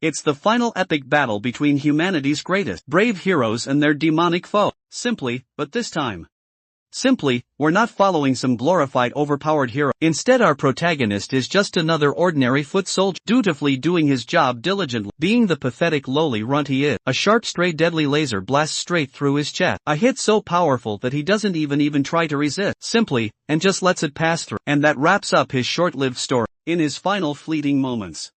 It's the final epic battle between humanity's greatest brave heroes and their demonic foe. Simply, but this time. Simply, we're not following some glorified overpowered hero. Instead, our protagonist is just another ordinary foot soldier, dutifully doing his job diligently. Being the pathetic lowly runt he is, a sharp stray deadly laser blasts straight through his chest. A hit so powerful that he doesn't even try to resist. Simply, and just lets it pass through. And that wraps up his short-lived story. In his final fleeting moments,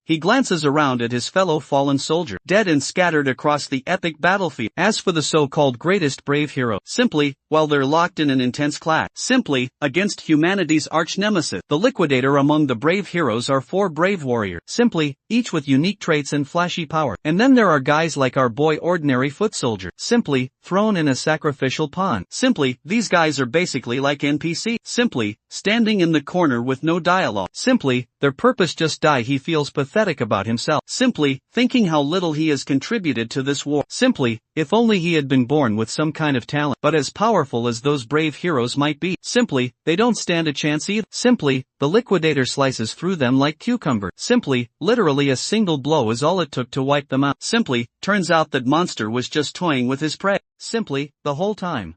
he glances around at his fellow fallen soldier, dead and scattered across the epic battlefield. As for the so-called greatest brave hero, simply, while they're locked in an intense clash, simply, against humanity's arch-nemesis, the liquidator. Among the brave heroes are 4 brave warriors, simply, each with unique traits and flashy power. And then there are guys like our boy ordinary foot soldier, simply, thrown in a sacrificial pond. Simply, these guys are basically like NPC, simply, standing in the corner with no dialogue. Simply, their purpose just die. He feels pathetic about himself, simply, thinking how little he has contributed to this war. Simply, if only he had been born with some kind of talent. But as powerful as those brave heroes might be, simply, they don't stand a chance either. Simply, the liquidator slices through them like cucumber. Simply, literally a single blow is all it took to wipe them out. Simply, turns out that monster was just toying with his prey. Simply, the whole time.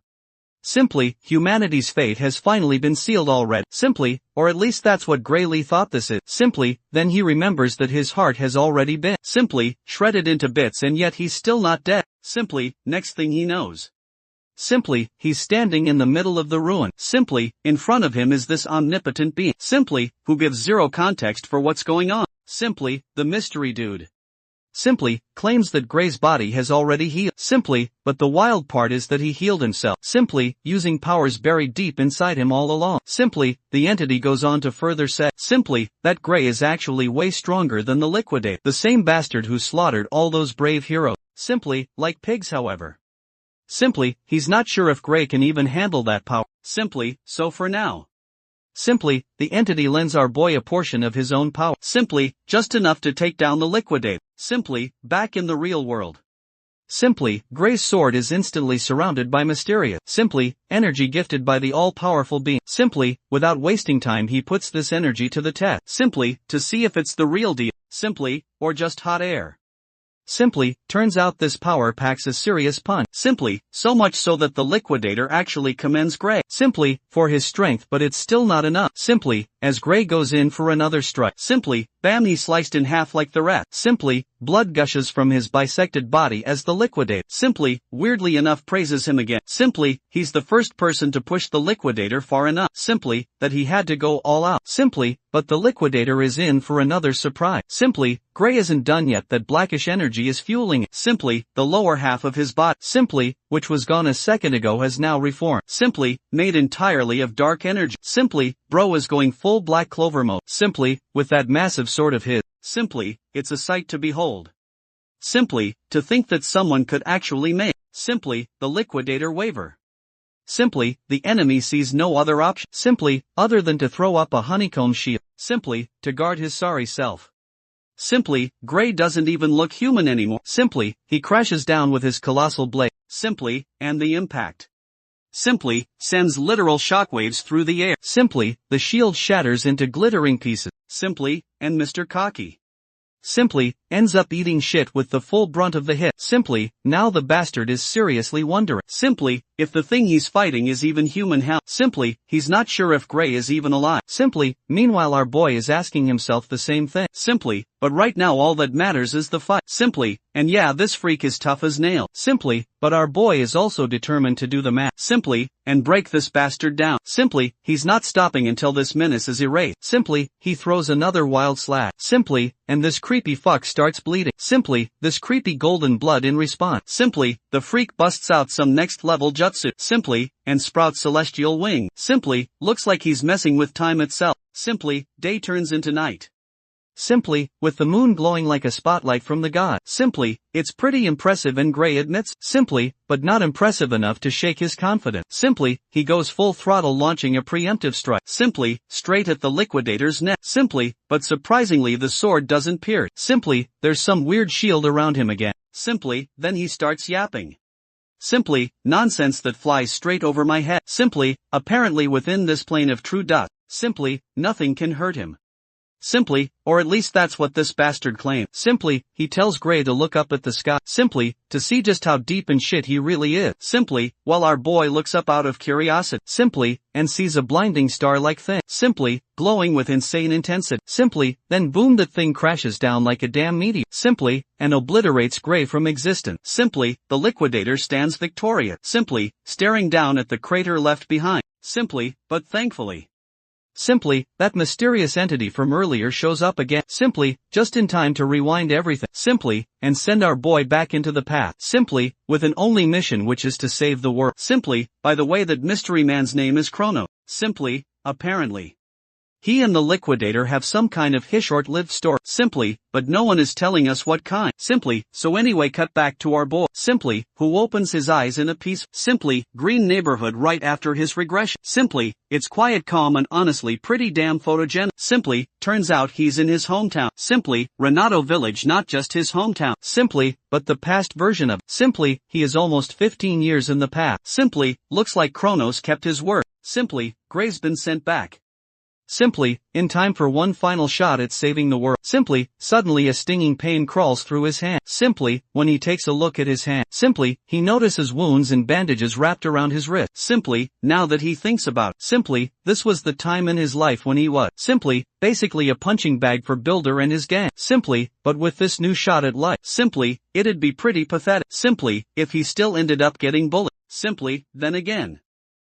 Simply, humanity's fate has finally been sealed already. Simply, or at least that's what Graylee thought this is. Simply, then he remembers that his heart has already been simply shredded into bits, and yet he's still not dead. Simply, next thing he knows, simply, he's standing in the middle of the ruin. Simply, in front of him is this omnipotent being, simply, who gives zero context for what's going on. Simply, the mystery dude. Simply, claims that Gray's body has already healed. Simply, but the wild part is that he healed himself. Simply, using powers buried deep inside him all along. Simply, the entity goes on to further say, simply, that Gray is actually way stronger than the liquidator, the same bastard who slaughtered all those brave heroes. Simply, like pigs however. Simply, he's not sure if Gray can even handle that power. Simply, so for now. Simply, the entity lends our boy a portion of his own power. Simply, just enough to take down the liquidator. Simply, back in the real world. Simply, Gray's sword is instantly surrounded by mysterious, simply, energy gifted by the all-powerful being. Simply, without wasting time he puts this energy to the test. Simply, to see if it's the real deal. Simply, or just hot air. Simply, turns out this power packs a serious punch. Simply, so much so that the liquidator actually commends Gray. Simply, for his strength, but it's still not enough. Simply, as Gray goes in for another strike. Simply, bam, he's sliced in half like the rest. Simply, blood gushes from his bisected body as the liquidator, simply, weirdly enough praises him again. Simply, he's the first person to push the liquidator far enough. Simply, that he had to go all out. Simply, but the liquidator is in for another surprise. Simply, Gray isn't done yet. That blackish energy is fueling it. Simply, the lower half of his body, simply, which was gone a second ago, has now reformed. Simply, made entirely of dark energy. Simply, bro is going full Black Clover mode. Simply, with that massive sword of his. Simply, it's a sight to behold. Simply, to think that someone could actually make, simply, the liquidator waver. Simply, the enemy sees no other option, simply, other than to throw up a honeycomb shield, simply, to guard his sorry self. Simply, Gray doesn't even look human anymore. Simply, he crashes down with his colossal blade. Simply, and the impact. Simply, sends literal shockwaves through the air. Simply, the shield shatters into glittering pieces. Simply, and Mr. Cocky. Simply, ends up eating shit with the full brunt of the hit. Simply, now the bastard is seriously wondering. Simply, if the thing he's fighting is even human, how? Simply, he's not sure if Gray is even alive. Simply, meanwhile our boy is asking himself the same thing. Simply, but right now all that matters is the fight. Simply, and yeah, this freak is tough as nails. Simply, but our boy is also determined to do the math. Simply, and break this bastard down. Simply, he's not stopping until this menace is erased. Simply, he throws another wild slash. Simply, and this creepy fuck starts bleeding. Simply, this creepy golden blood in response. Simply, the freak busts out some next level jutsu. Simply, and sprouts celestial wing. Simply, looks like he's messing with time itself. Simply, day turns into night. Simply, with the moon glowing like a spotlight from the god. Simply, it's pretty impressive, and Gray admits. Simply, but not impressive enough to shake his confidence. Simply, he goes full throttle, launching a preemptive strike. Simply, straight at the liquidator's neck. Simply, but surprisingly the sword doesn't pierce. Simply, there's some weird shield around him again. Simply, then he starts yapping. Simply, nonsense that flies straight over my head. Simply, apparently within this plane of true dust. Simply, nothing can hurt him. Simply, or at least that's what this bastard claims. Simply, he tells Gray to look up at the sky. Simply, to see just how deep in shit he really is. Simply, while our boy looks up out of curiosity. Simply, and sees a blinding star-like thing. Simply, glowing with insane intensity. Simply, then boom, that thing crashes down like a damn meteor. Simply, and obliterates Gray from existence. Simply, the liquidator stands victorious. Simply, staring down at the crater left behind. Simply, but thankfully. Simply, that mysterious entity from earlier shows up again. Simply, just in time to rewind everything. Simply, and send our boy back into the path. Simply, with an only mission, which is to save the world. Simply, by the way, that mystery man's name is Chrono. Simply, apparently. He and the liquidator have some kind of short-lived story. Simply, but no one is telling us what kind. Simply, so anyway, cut back to our boy. Simply, who opens his eyes in a peaceful, simply, green neighborhood right after his regression. Simply, it's quiet, calm, and honestly pretty damn photogenic. Simply, turns out he's in his hometown. Simply, Renato Village, not just his hometown. Simply, but the past version of. Simply, he is almost 15 years in the past. Simply, looks like Kronos kept his word. Simply, Gray's been sent back. Simply, in time for one final shot at saving the world. Simply, suddenly a stinging pain crawls through his hand. Simply, when he takes a look at his hand. Simply, he notices wounds and bandages wrapped around his wrist. Simply, now that he thinks about it. Simply, this was the time in his life when he was. Simply, basically a punching bag for Builder and his gang. Simply, but with this new shot at life. Simply, it'd be pretty pathetic. Simply, if he still ended up getting bullied. Simply, then again.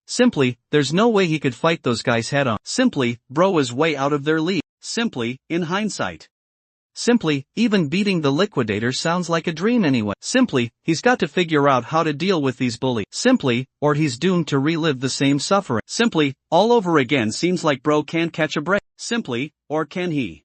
Simply, there's no way he could fight those guys head on. Simply, bro is way out of their league. Simply, in hindsight. Simply, even beating the liquidator sounds like a dream anyway. Simply, he's got to figure out how to deal with these bullies. Simply, or he's doomed to relive the same suffering. Simply, all over again. Seems like bro can't catch a break. Simply, or can he?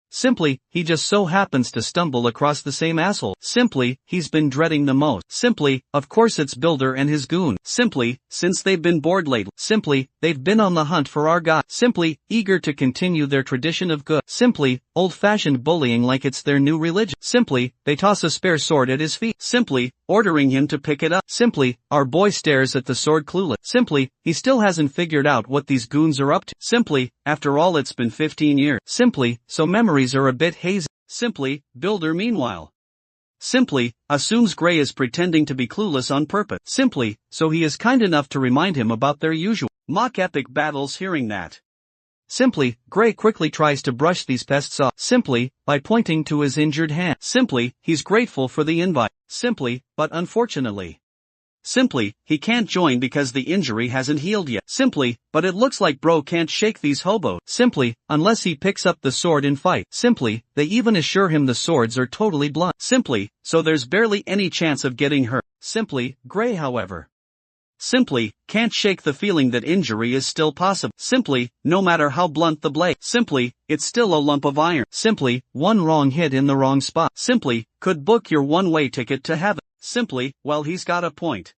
Simply, he just so happens to stumble across the same asshole. Simply, he's been dreading the most. Simply, of course it's Builder and his goon. Simply, since they've been bored lately. Simply, they've been on the hunt for our guy. Simply, eager to continue their tradition of good. Simply, old-fashioned bullying like it's their new religion. Simply, they toss a spare sword at his feet. Simply, ordering him to pick it up. Simply, our boy stares at the sword clueless. Simply, he still hasn't figured out what these goons are up to. Simply, after all it's been 15 years. Simply, so memories are a bit hazy. Simply, Builder meanwhile. Simply, assumes Gray is pretending to be clueless on purpose. Simply, so he is kind enough to remind him about their usual mock epic battles. Hearing that. Simply, Gray quickly tries to brush these pests off. Simply, by pointing to his injured hand. Simply, he's grateful for the invite. Simply, but unfortunately. Simply, he can't join because the injury hasn't healed yet. Simply, but it looks like bro can't shake these hobos. Simply, unless he picks up the sword and fight. Simply, they even assure him the swords are totally blunt. Simply, so there's barely any chance of getting hurt. Simply, Gray however. Simply, can't shake the feeling that injury is still possible. Simply, no matter how blunt the blade. Simply, it's still a lump of iron. Simply, one wrong hit in the wrong spot. Simply, could book your one-way ticket to heaven. Simply, well he's got a point.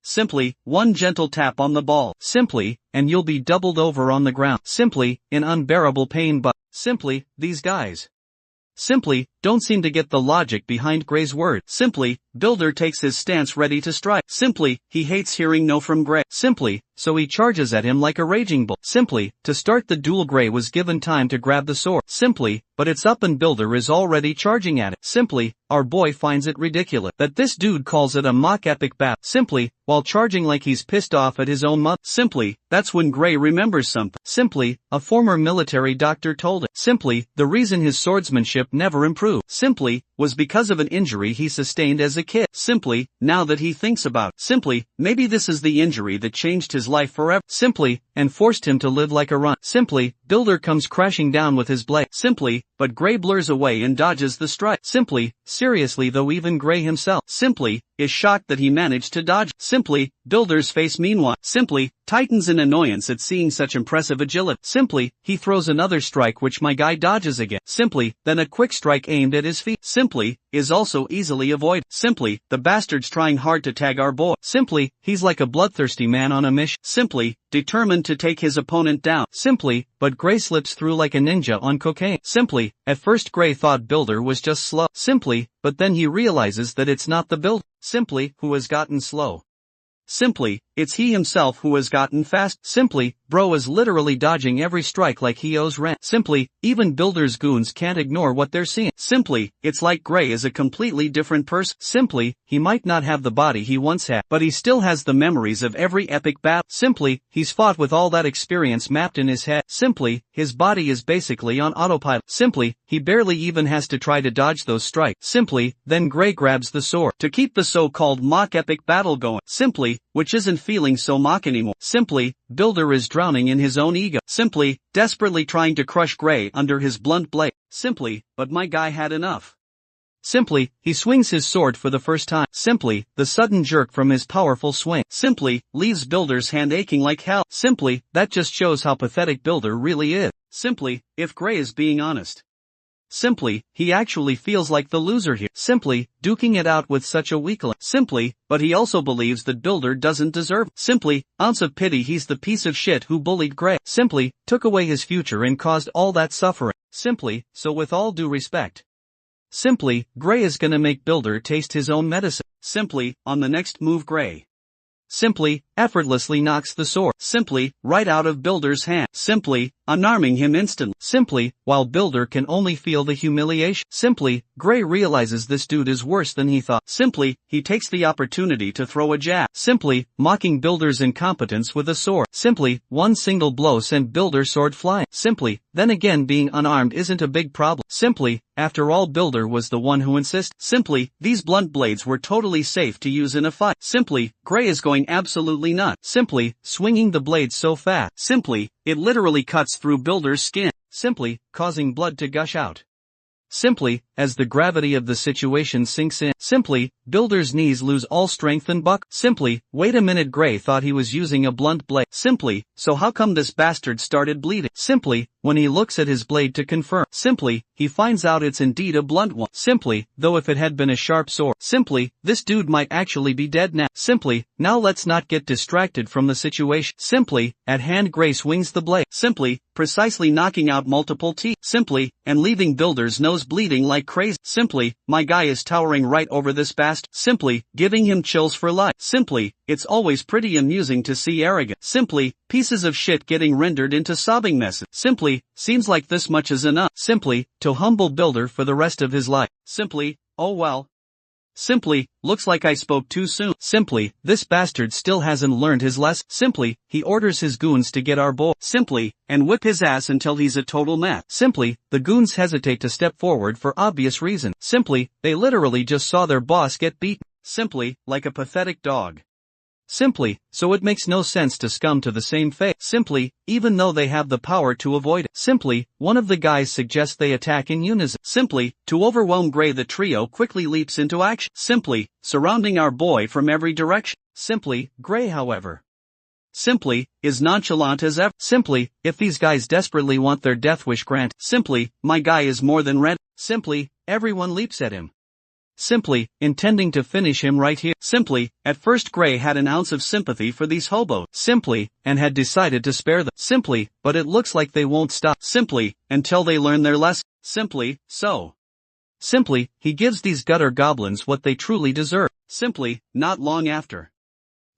Simply, one gentle tap on the ball. Simply, and you'll be doubled over on the ground. Simply, in unbearable pain, but simply, these guys. Simply, don't seem to get the logic behind Gray's word. Simply, Builder takes his stance ready to strike. Simply, he hates hearing no from Gray. Simply, so he charges at him like a raging bull. Simply, to start the duel Gray was given time to grab the sword. Simply, but it's up and Builder is already charging at it. Simply, our boy finds it ridiculous that this dude calls it a mock epic battle. Simply, while charging like he's pissed off at his own mother. Simply, that's when Gray remembers something. Simply, a former military doctor told him. Simply, the reason his swordsmanship never improved. Simply, was because of an injury he sustained as a kid. Simply, now that he thinks about it. Simply, maybe this is the injury that changed his life forever. Simply, and forced him to live like a runt. Simply, Builder comes crashing down with his blade. Simply, but Gray blurs away and dodges the strike. Simply, seriously though even Gray himself. Simply, is shocked that he managed to dodge. Simply, Builder's face meanwhile. Simply, tightens in annoyance at seeing such impressive agility. Simply, he throws another strike which my guy dodges again. Simply, then a quick strike aimed at his feet. Simply, is also easily avoided. Simply, the bastard's trying hard to tag our boy. Simply, he's like a bloodthirsty man on a mission. Simply, determined to take his opponent down. Simply, but Gray slips through like a ninja on cocaine. Simply, at first Gray thought Builder was just slow. Simply, but then he realizes that it's not the Builder. Simply, who has gotten slow. Simply, it's he himself who has gotten fast. Simply, bro is literally dodging every strike like he owes rent. Simply, even Builder's goons can't ignore what they're seeing. Simply, it's like Gray is a completely different person. Simply, he might not have the body he once had, but he still has the memories of every epic battle. Simply, he's fought with all that experience mapped in his head. Simply, his body is basically on autopilot. Simply, he barely even has to try to dodge those strikes. Simply, then Gray grabs the sword to keep the so-called mock epic battle going. Simply, which isn't feeling so mock anymore. Simply, Builder is drowning in his own ego. Simply, desperately trying to crush Gray under his blunt blade. Simply, but my guy had enough. Simply, he swings his sword for the first time. Simply, the sudden jerk from his powerful swing simply leaves Builder's hand aching like hell. Simply, that just shows how pathetic Builder really is. Simply, if Gray is being honest. Simply, he actually feels like the loser here. Simply, duking it out with such a weakling. Simply, but he also believes that Builder doesn't deserve. Simply, ounce of pity, he's the piece of shit who bullied Gray. Simply, took away his future and caused all that suffering. Simply, so with all due respect. Simply, Gray is gonna make Builder taste his own medicine. Simply, on the next move Gray simply, effortlessly knocks the sword simply, right out of Builder's hand. Simply, unarming him instantly. Simply, while Builder can only feel the humiliation. Simply, Gray realizes this dude is worse than he thought. Simply, he takes the opportunity to throw a jab. Simply, mocking Builder's incompetence with a sword. Simply, one single blow sent Builder's sword flying. Simply, then again being unarmed isn't a big problem. Simply, after all Builder was the one who insisted. Simply, these blunt blades were totally safe to use in a fight. Simply, Gray is going absolutely nuts. Simply, swinging the blade so fast. Simply, it literally cuts through Builder's skin. Simply, causing blood to gush out. Simply, as the gravity of the situation sinks in. Simply, Builder's knees lose all strength and buck. Simply, wait a minute, Gray thought he was using a blunt blade. Simply, so how come this bastard started bleeding? Simply, when he looks at his blade to confirm. Simply, he finds out it's indeed a blunt one. Simply, though if it had been a sharp sword. Simply, this dude might actually be dead now. Simply, now let's not get distracted from the situation. Simply, at hand Gray swings the blade. Simply, precisely knocking out multiple teeth. Simply, and leaving Builder's nose bleeding like crazy. Simply, my guy is towering right over this bastard. Simply, giving him chills for life. Simply, it's always pretty amusing to see arrogant. Simply, pieces of shit getting rendered into sobbing messes. Simply, seems like this much is enough. Simply, to humble Builder for the rest of his life. Simply, oh well. Simply, looks like I spoke too soon. Simply, this bastard still hasn't learned his lesson. Simply, he orders his goons to get our boy. Simply, and whip his ass until he's a total mess. Simply, the goons hesitate to step forward for obvious reason. Simply, they literally just saw their boss get beaten. Simply, like a pathetic dog. Simply, so it makes no sense to scum to the same fate. Simply, even though they have the power to avoid it. Simply, one of the guys suggests they attack in unison. Simply, to overwhelm Gray the trio quickly leaps into action. Simply, surrounding our boy from every direction. Simply, Gray however. Simply, is nonchalant as ever. Simply, if these guys desperately want their death wish granted. Simply, my guy is more than ready. Simply, everyone leaps at him. Simply, intending to finish him right here. Simply, at first Gray had an ounce of sympathy for these hobos. Simply, and had decided to spare them. Simply, but it looks like they won't stop. Simply, until they learn their lesson. Simply, so. Simply, he gives these gutter goblins what they truly deserve. Simply, not long after.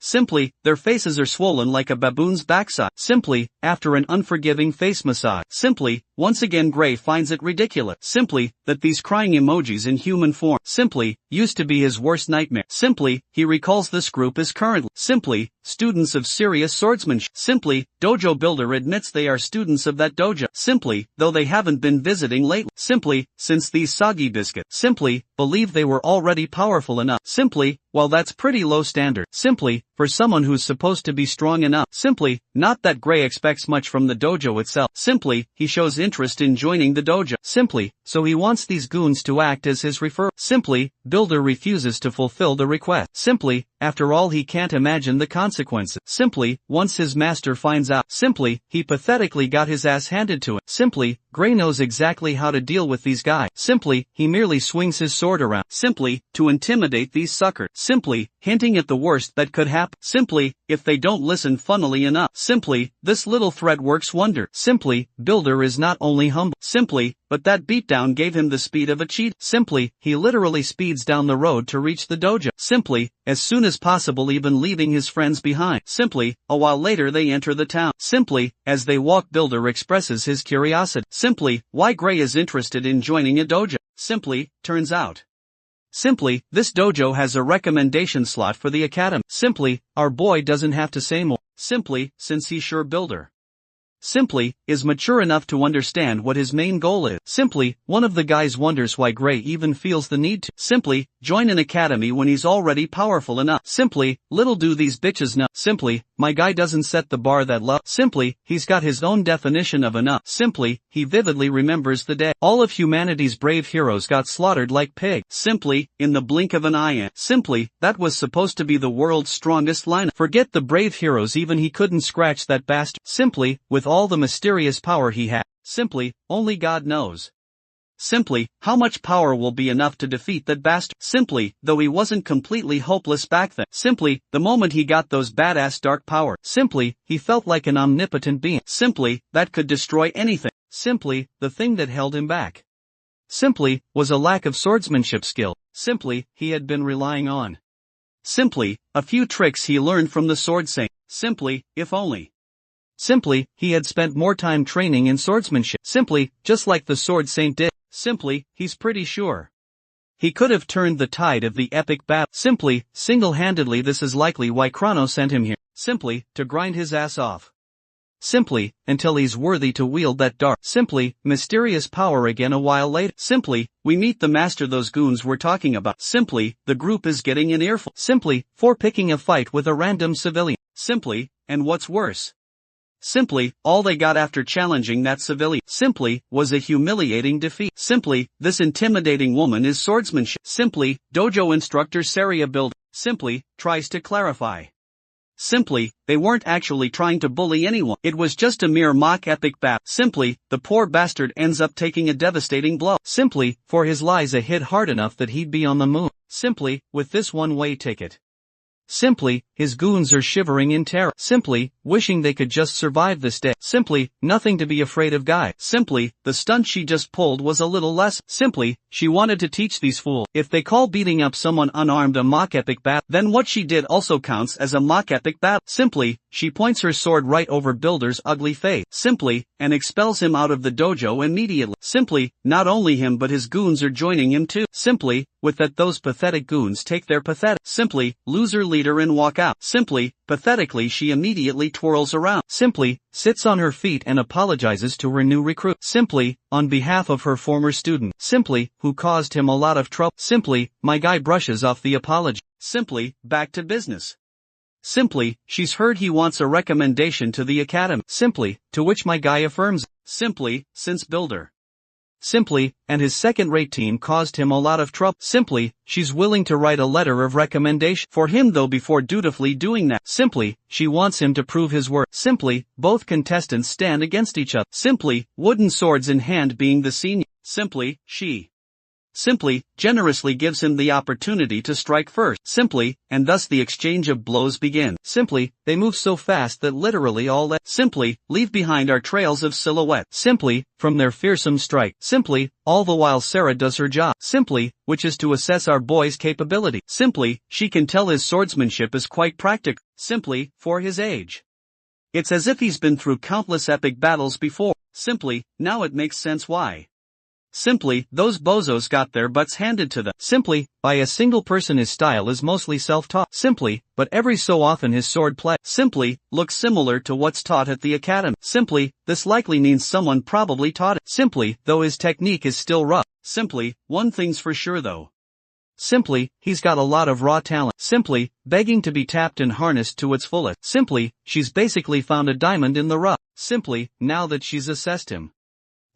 Simply, their faces are swollen like a baboon's backside. Simply, after an unforgiving face massage. Simply, once again Gray finds it ridiculous. Simply, that these crying emojis in human form. Simply, used to be his worst nightmare. Simply, he recalls this group as currently. Simply, students of serious swordsmanship. Simply, Dojo Builder admits they are students of that dojo. Simply, though they haven't been visiting lately. Simply, since these soggy biscuits. Simply, believe they were already powerful enough. Simply, well that's pretty low standard. Simply, for someone who's supposed to be strong enough. Simply, not that Gray expects much from the dojo itself. Simply, he shows interest in joining the dojo. Simply, so he wants these goons to act as his referral. Simply, Builder refuses to fulfill the request. Simply, after all he can't imagine the consequences. Simply, once his master finds out. Simply, he pathetically got his ass handed to him. Simply, Gray knows exactly how to deal with these guys. Simply, he merely swings his sword around. Simply, to intimidate these suckers. Simply, hinting at the worst that could happen. trap. Simply, if they don't listen funnily enough. Simply, this little threat works wonder. Simply, Builder is not only humble. Simply, but that beatdown gave him the speed of a cheat. Simply, he literally speeds down the road to reach the dojo. Simply, as soon as possible, even leaving his friends behind. Simply, a while later they enter the town. Simply, as they walk, Builder expresses his curiosity. Simply, why Gray is interested in joining a dojo. Simply, turns out. Simply, this dojo has a recommendation slot for the academy. Simply, our boy doesn't have to say more. Simply, since he's sure Builder simply is mature enough to understand what his main goal is. Simply, one of the guys wonders why Gray even feels the need to simply join an academy when he's already powerful enough. Simply, little do these bitches know. Simply, my guy doesn't set the bar that low. Simply, he's got his own definition of enough. Simply, he vividly remembers the day all of humanity's brave heroes got slaughtered like pigs. Simply, in the blink of an eye. Simply, that was supposed to be the world's strongest lineup. Forget the brave heroes, even he couldn't scratch that bastard. Simply, with all the mysterious power he had. Simply, only God knows. Simply, how much power will be enough to defeat that bastard? Simply, though he wasn't completely hopeless back then. Simply, the moment he got those badass dark power. Simply, he felt like an omnipotent being. Simply, that could destroy anything. Simply, the thing that held him back. Simply, was a lack of swordsmanship skill. Simply, he had been relying on. Simply, a few tricks he learned from the sword saint. Simply, if only. Simply, he had spent more time training in swordsmanship. Simply, just like the sword saint did. Simply, he's pretty sure he could have turned the tide of the epic battle. Simply, single-handedly, this is likely why Chrono sent him here. Simply, to grind his ass off. Simply, until he's worthy to wield that dark, simply, mysterious power again. A while later. Simply, we meet the master those goons were talking about. Simply, the group is getting an earful. Simply, for picking a fight with a random civilian. Simply, and what's worse. Simply, all they got after challenging that civilian. Simply, was a humiliating defeat. Simply, this intimidating woman is swordsmanship. Simply, dojo instructor Saria Builder. Simply, tries to clarify. Simply, they weren't actually trying to bully anyone. It was just a mere mock epic battle. Simply, the poor bastard ends up taking a devastating blow. Simply, for his lies a hit hard enough that he'd be on the moon. Simply, with this one-way ticket. Simply, his goons are shivering in terror. Simply, wishing they could just survive this day. Simply, nothing to be afraid of guy. Simply, the stunt she just pulled was a little less. Simply, she wanted to teach these fools. If they call beating up someone unarmed a mock epic battle, then what she did also counts as a mock epic battle. Simply, she points her sword right over Builder's ugly face. Simply, and expels him out of the dojo immediately. Simply, not only him but his goons are joining him too. Simply, with that those pathetic goons take their pathetic, simply, loser leader and walk out. Simply, pathetically she immediately twirls around. Simply, sits on her feet and apologizes to her new recruit. Simply, on behalf of her former student. Simply, who caused him a lot of trouble. Simply, my guy brushes off the apology. Simply, back to business. Simply, she's heard he wants a recommendation to the academy. Simply, to which my guy affirms. Simply, since Builder. Simply, and his second-rate team caused him a lot of trouble. Simply, she's willing to write a letter of recommendation for him though before dutifully doing that. Simply, she wants him to prove his worth. Simply, both contestants stand against each other. Simply, wooden swords in hand being the senior. Simply, she. Simply, generously gives him the opportunity to strike first. Simply, and thus the exchange of blows begins. Simply, they move so fast that literally all that simply leave behind are trails of silhouette. Simply, from their fearsome strike. Simply, all the while Sarah does her job. Simply, which is to assess our boy's capability. Simply, she can tell his swordsmanship is quite practical. Simply, for his age. It's as if he's been through countless epic battles before. Simply, now it makes sense why. Simply, those bozos got their butts handed to them. Simply, by a single person. His style is mostly self-taught. Simply, but every so often his sword play. Simply, looks similar to what's taught at the academy. Simply, this likely means someone probably taught it. Simply, though his technique is still rough. Simply, one thing's for sure though. Simply, he's got a lot of raw talent. Simply, begging to be tapped and harnessed to its fullest. Simply, she's basically found a diamond in the rough. Simply, now that she's assessed him.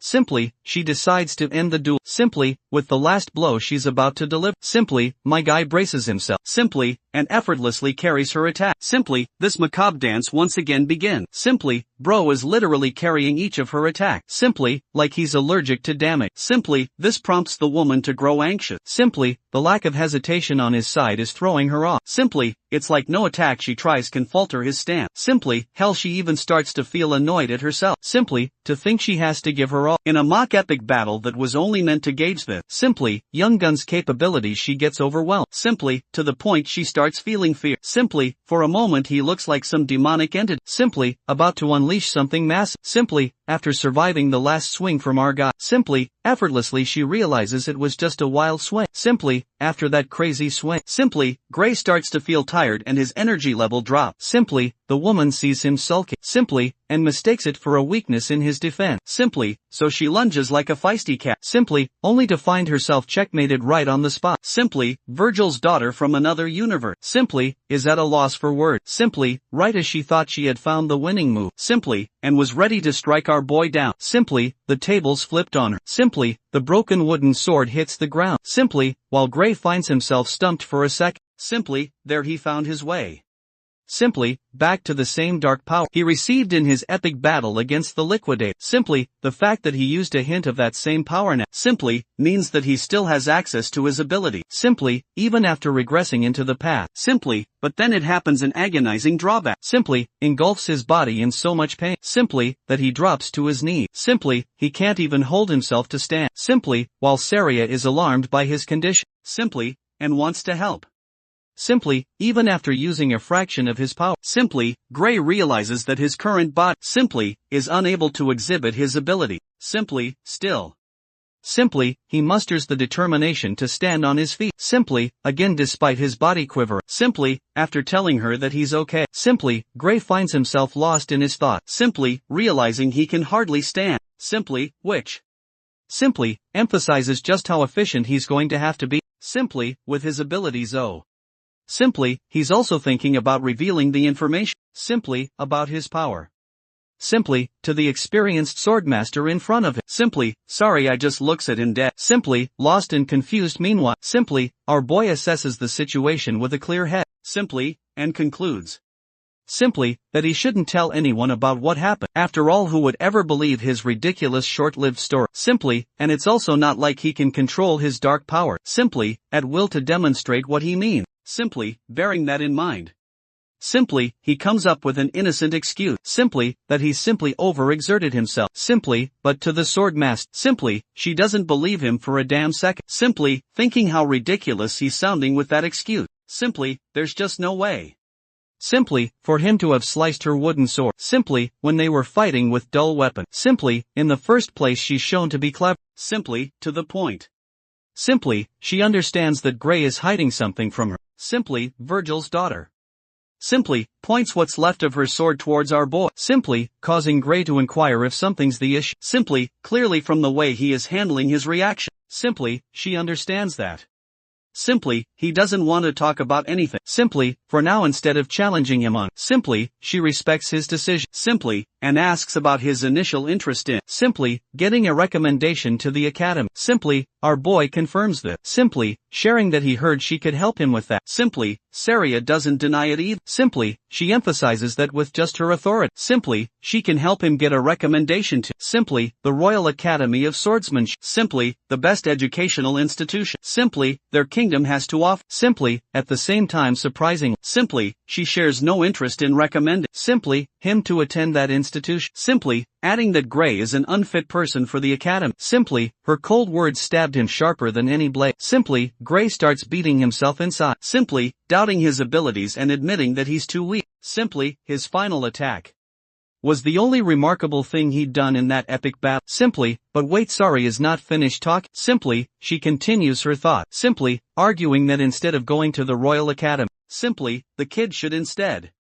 Simply, she decides to end the duel. Simply, with the last blow she's about to deliver. Simply, my guy braces himself. Simply, and effortlessly carries her attack. Simply, this macabre dance once again begins. Simply, bro is literally carrying each of her attacks. Simply, like he's allergic to damage. Simply, this prompts the woman to grow anxious. Simply, the lack of hesitation on his side is throwing her off. Simply, it's like no attack she tries can falter his stance. Simply, hell, she even starts to feel annoyed at herself. Simply, to think she has to give her all. In a mock epic battle that was only meant to gauge the Simply, young gun's capabilities, she gets overwhelmed. Simply, to the point she starts feeling fear. Simply, for a moment he looks like some demonic entity. Simply, about to unleash something massive. Simply, after surviving the last swing from our guy. Simply, effortlessly she realizes it was just a wild swing. Simply, after that crazy swing. Simply, Gray starts to feel tired and his energy level drops. Simply, the woman sees him sulking. Simply, and mistakes it for a weakness in his defense. Simply, so she lunges like a feisty cat. Simply, only to find herself checkmated right on the spot. Simply, Virgil's daughter from another universe. Simply, is at a loss for words. Simply, right as she thought she had found the winning move. Simply, and was ready to strike our boy down. Simply, the tables flipped on her. Simply, the broken wooden sword hits the ground. Simply, while Gray finds himself stumped for a second. Simply, there he found his way. Simply, back to the same dark power he received in his epic battle against the Liquidator. Simply, the fact that he used a hint of that same power now. Simply, means that he still has access to his ability. Simply, even after regressing into the past. Simply, but then it happens an agonizing drawback. Simply, engulfs his body in so much pain. Simply, that he drops to his knees. Simply, he can't even hold himself to stand. Simply, while Saria is alarmed by his condition. Simply, and wants to help. Simply, even after using a fraction of his power. Simply, Gray realizes that his current body, Simply, is unable to exhibit his ability. Simply, still. Simply, he musters the determination to stand on his feet. Simply, again despite his body quiver. Simply, after telling her that he's okay. Simply, Gray finds himself lost in his thoughts. Simply, realizing he can hardly stand. Simply, which Simply, emphasizes just how efficient he's going to have to be. Simply, with his abilities. Simply, he's also thinking about revealing the information. Simply, about his power. Simply, to the experienced swordmaster in front of him. Simply, sorry, I just looks at him dead. Simply, lost and confused. Meanwhile, simply, our boy assesses the situation with a clear head. Simply, and concludes. Simply, that he shouldn't tell anyone about what happened. After all, who would ever believe his ridiculous short-lived story? Simply, and it's also not like he can control his dark power. Simply, at will to demonstrate what he means. Simply, bearing that in mind. Simply, he comes up with an innocent excuse. Simply, that he's simply overexerted himself. Simply, but to the swordmaster. Simply, she doesn't believe him for a damn second. Simply, thinking how ridiculous he's sounding with that excuse. Simply, there's just no way. Simply, for him to have sliced her wooden sword. Simply, when they were fighting with dull weapon. Simply, in the first place she's shown to be clever. Simply, to the point. Simply, she understands that Gray is hiding something from her. Simply, Virgil's daughter. Simply, points what's left of her sword towards our boy. Simply, causing Gray to inquire if something's the issue. Simply, clearly from the way he is handling his reaction. Simply, she understands that. Simply, he doesn't want to talk about anything. Simply, for now instead of challenging him on. Simply, she respects his decision. Simply, and asks about his initial interest in. Simply, getting a recommendation to the academy. Simply, our boy confirms that. Simply, sharing that he heard she could help him with that. Simply, Saria doesn't deny it either. Simply, she emphasizes that with just her authority. Simply, she can help him get a recommendation to. Simply, the Royal Academy of Swordsmanship. Simply, the best educational institution. Simply, their kingdom has to offer. Simply, at the same time surprising. Simply, she shares no interest in recommending. Simply, him to attend that institution. Simply, adding that Gray is an unfit person for the academy. Simply, her cold words stabbed him sharper than any blade. Simply, Gray starts beating himself inside. Simply, doubting his abilities and admitting that he's too weak. Simply, his final attack was the only remarkable thing he'd done in that epic battle. Simply, but wait, sorry, is not finished talking. Simply, she continues her thought. Simply, arguing that instead of going to the Royal Academy, simply, the kid should instead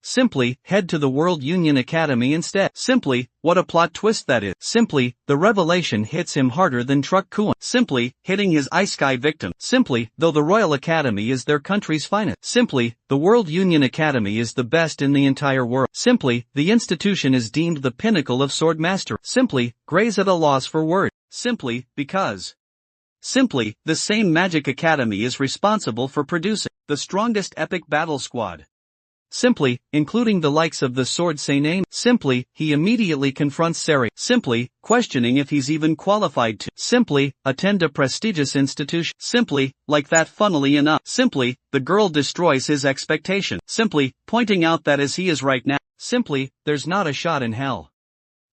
simply head to the World Union Academy instead. Simply, what a plot twist that is. Simply, the revelation hits him harder than Truck Kuan. Simply, hitting his Isekai victim. Simply, though the Royal Academy is their country's finest. Simply, the World Union Academy is the best in the entire world. Simply, the institution is deemed the pinnacle of sword mastery. Simply, Gray's at a loss for words. Simply, because Simply, the same Magic Academy is responsible for producing the strongest epic battle squad. Simply, including the likes of the Swordsman name. Simply, he immediately confronts Sari. Simply, questioning if he's even qualified to simply attend a prestigious institution. Simply, like that funnily enough. Simply, the girl destroys his expectation. Simply, pointing out that as he is right now. Simply, there's not a shot in hell.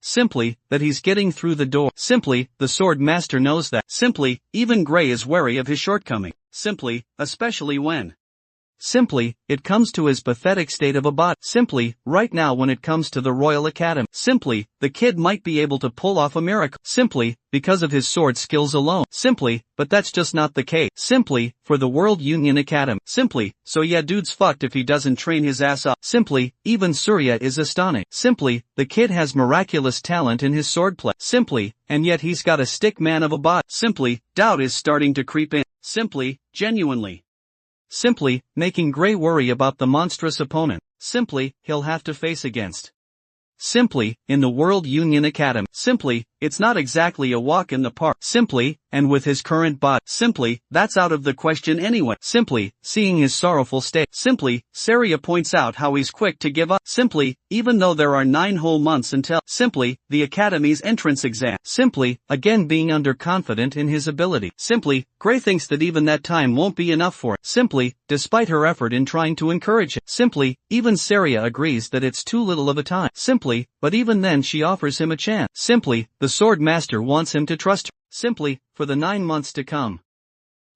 Simply, that he's getting through the door. Simply, the sword master knows that. Simply, even Gray is wary of his shortcoming. Simply, especially when simply, it comes to his pathetic state of a bot. Simply, right now when it comes to the Royal Academy. Simply, the kid might be able to pull off a miracle. Simply, because of his sword skills alone. Simply, but that's just not the case. Simply, for the World Union Academy. Simply, so yeah dude's fucked if he doesn't train his ass up. Simply, even Surya is astonished. Simply, the kid has miraculous talent in his swordplay. Simply, and yet he's got a stick man of a bot. Simply, doubt is starting to creep in. Simply, genuinely. Simply, making Gray worry about the monstrous opponent. Simply, he'll have to face against. Simply, in the World Union Academy. Simply, it's not exactly a walk in the park. Simply, and with his current bot. Simply, that's out of the question anyway. Simply, seeing his sorrowful state. Simply, Saria points out how he's quick to give up. Simply, even though there are 9 whole months until. Simply, the Academy's entrance exam. Simply, again being underconfident in his ability. Simply, Gray thinks that even that time won't be enough for it. Simply, despite her effort in trying to encourage him. Simply, even Saria agrees that it's too little of a time. Simply, but even then she offers him a chance. Simply, the sword master wants him to trust her. Simply, for the 9 months to come.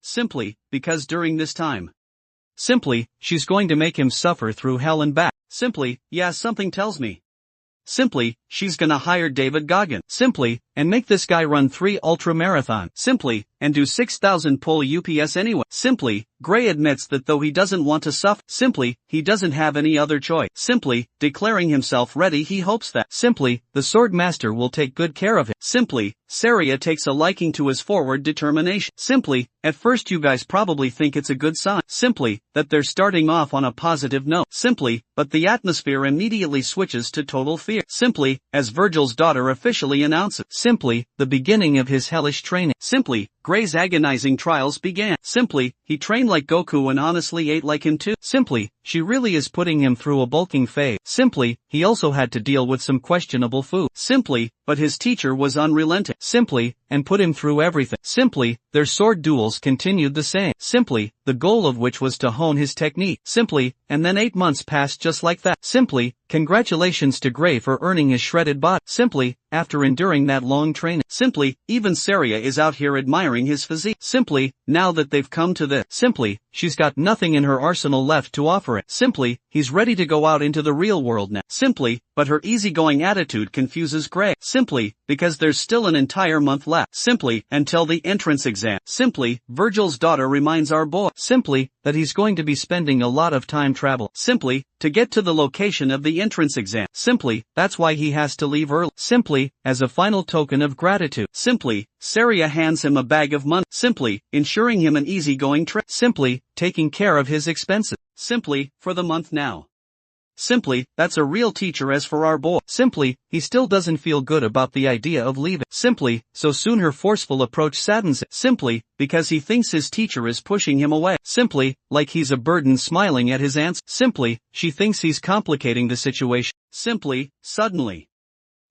Simply, because during this time. Simply, she's going to make him suffer through hell and back. Simply, yeah something tells me. Simply, she's gonna hire David Goggin. Simply, and make this guy run 3 ultra marathon. Simply, and do 6,000 pull UPS anyway. Simply, Gray admits that though he doesn't want to suffer. Simply, he doesn't have any other choice. Simply, declaring himself ready he hopes that. Simply, the sword master will take good care of him. Simply, Saria takes a liking to his forward determination. Simply, at first you guys probably think it's a good sign. Simply, that they're starting off on a positive note. Simply, but the atmosphere immediately switches to total fear. Simply, as Virgil's daughter officially announces. Simply, the beginning of his hellish training. Simply, Gray's agonizing trials began. Simply, he trained like Goku and honestly ate like him too. Simply, she really is putting him through a bulking phase. Simply, he also had to deal with some questionable food. Simply, but his teacher was unrelenting. Simply, and put him through everything. Simply, their sword duels continued the same. Simply, the goal of which was to hone his technique. Simply, and then 8 months passed just like that. Simply, congratulations to Gray for earning his shredded bot. Simply, after enduring that long training. Simply, even Saria is out here admiring his physique. Simply, now that they've come to this. Simply, she's got nothing in her arsenal left to offer it. Simply, he's ready to go out into the real world now. Simply, but her easygoing attitude confuses Gray. Simply, because there's still an entire month left. Simply, until the entrance exam. Simply, Virgil's daughter reminds our boy. Simply, that he's going to be spending a lot of time travel. Simply, to get to the location of the entrance exam. Simply, that's why he has to leave early. Simply, as a final token of gratitude. Simply, Saria hands him a bag of money. Simply, ensuring him an easygoing trip. Simply, taking care of his expenses. Simply, for the month now. Simply, that's a real teacher. As for our boy. Simply, he still doesn't feel good about the idea of leaving. Simply, so soon her forceful approach saddens him. Simply, because he thinks his teacher is pushing him away. Simply, like he's a burden smiling at his answer. Simply, she thinks he's complicating the situation. Simply, suddenly.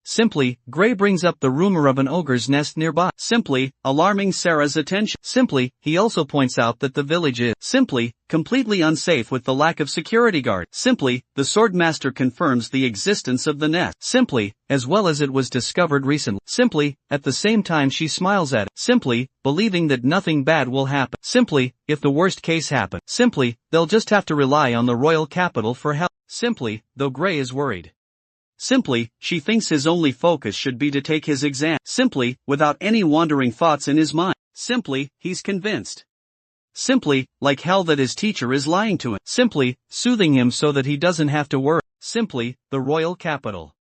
Simply, Gray brings up the rumor of an ogre's nest nearby. Simply, alarming Sarah's attention. Simply, he also points out that the village is simply completely unsafe with the lack of security guard. Simply, the swordmaster confirms the existence of the nest. Simply, as well as it was discovered recently. Simply, at the same time she smiles at it. Simply, believing that nothing bad will happen. Simply, if the worst case happens. Simply, they'll just have to rely on the royal capital for help. Simply, though Gray is worried. Simply, she thinks his only focus should be to take his exam. Simply, without any wandering thoughts in his mind. Simply, he's convinced. Simply, like hell that his teacher is lying to him. Simply, soothing him so that he doesn't have to worry. Simply, the royal capital.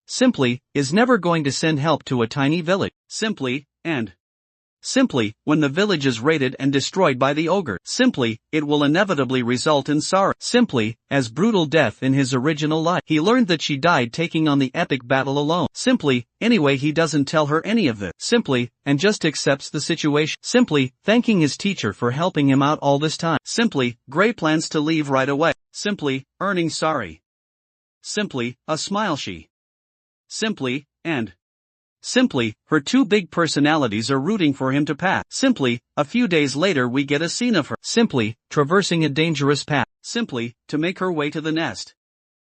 Simply, is never going to send help to a tiny village. Simply, and Simply, when the village is raided and destroyed by the ogre. Simply, it will inevitably result in sorrow. Simply, as brutal death in his original life. He learned that she died taking on the epic battle alone. Simply, anyway he doesn't tell her any of this. Simply, and just accepts the situation. Simply, thanking his teacher for helping him out all this time. Simply, Gray plans to leave right away. Simply, earning sorry. Simply, a smile she. Simply, and simply, her two big personalities are rooting for him to pass. Simply, a few days later we get a scene of her. Simply, traversing a dangerous path. Simply, to make her way to the nest.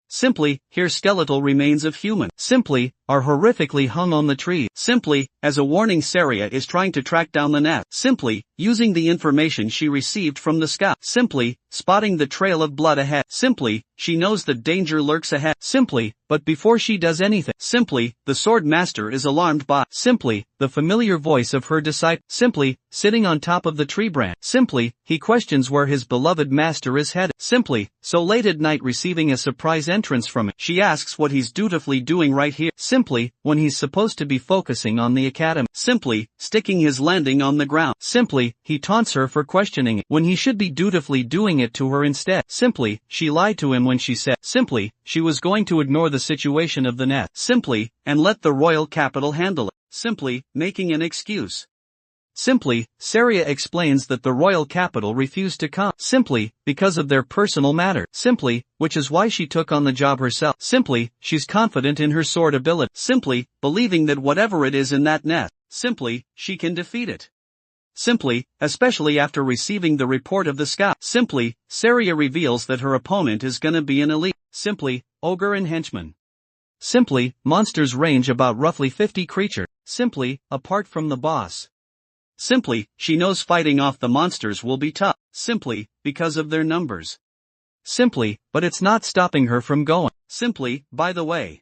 Simply, here skeletal remains of human. Simply, are horrifically hung on the tree. Simply, as a warning Saria is trying to track down the nest. Simply, using the information she received from the scout. Simply, spotting the trail of blood ahead. Simply, she knows that danger lurks ahead. Simply, but before she does anything. Simply, the sword master is alarmed by. Simply, the familiar voice of her disciple. Simply, sitting on top of the tree branch. Simply, he questions where his beloved master is headed. Simply, so late at night receiving a surprise entrance from it. She asks what he's dutifully doing right here. Simply, when he's supposed to be focusing on the academy. Simply, sticking his landing on the ground. Simply, he taunts her for questioning it, when he should be dutifully doing it to her instead. Simply, she lied to him when she said, simply, she was going to ignore the situation of the nest. Simply, and let the royal capital handle it. Simply, making an excuse. Simply, Saria explains that the royal capital refused to come. Simply, because of their personal matter. Simply, which is why she took on the job herself. Simply, she's confident in her sword ability. Simply, believing that whatever it is in that nest, simply, she can defeat it. Simply, especially after receiving the report of the scout. Simply, Saria reveals that her opponent is gonna be an elite. Simply, ogre and henchman. Simply, monsters range about roughly 50 creatures. Simply, apart from the boss. Simply, she knows fighting off the monsters will be tough. Simply, because of their numbers. Simply, but it's not stopping her from going. Simply, by the way.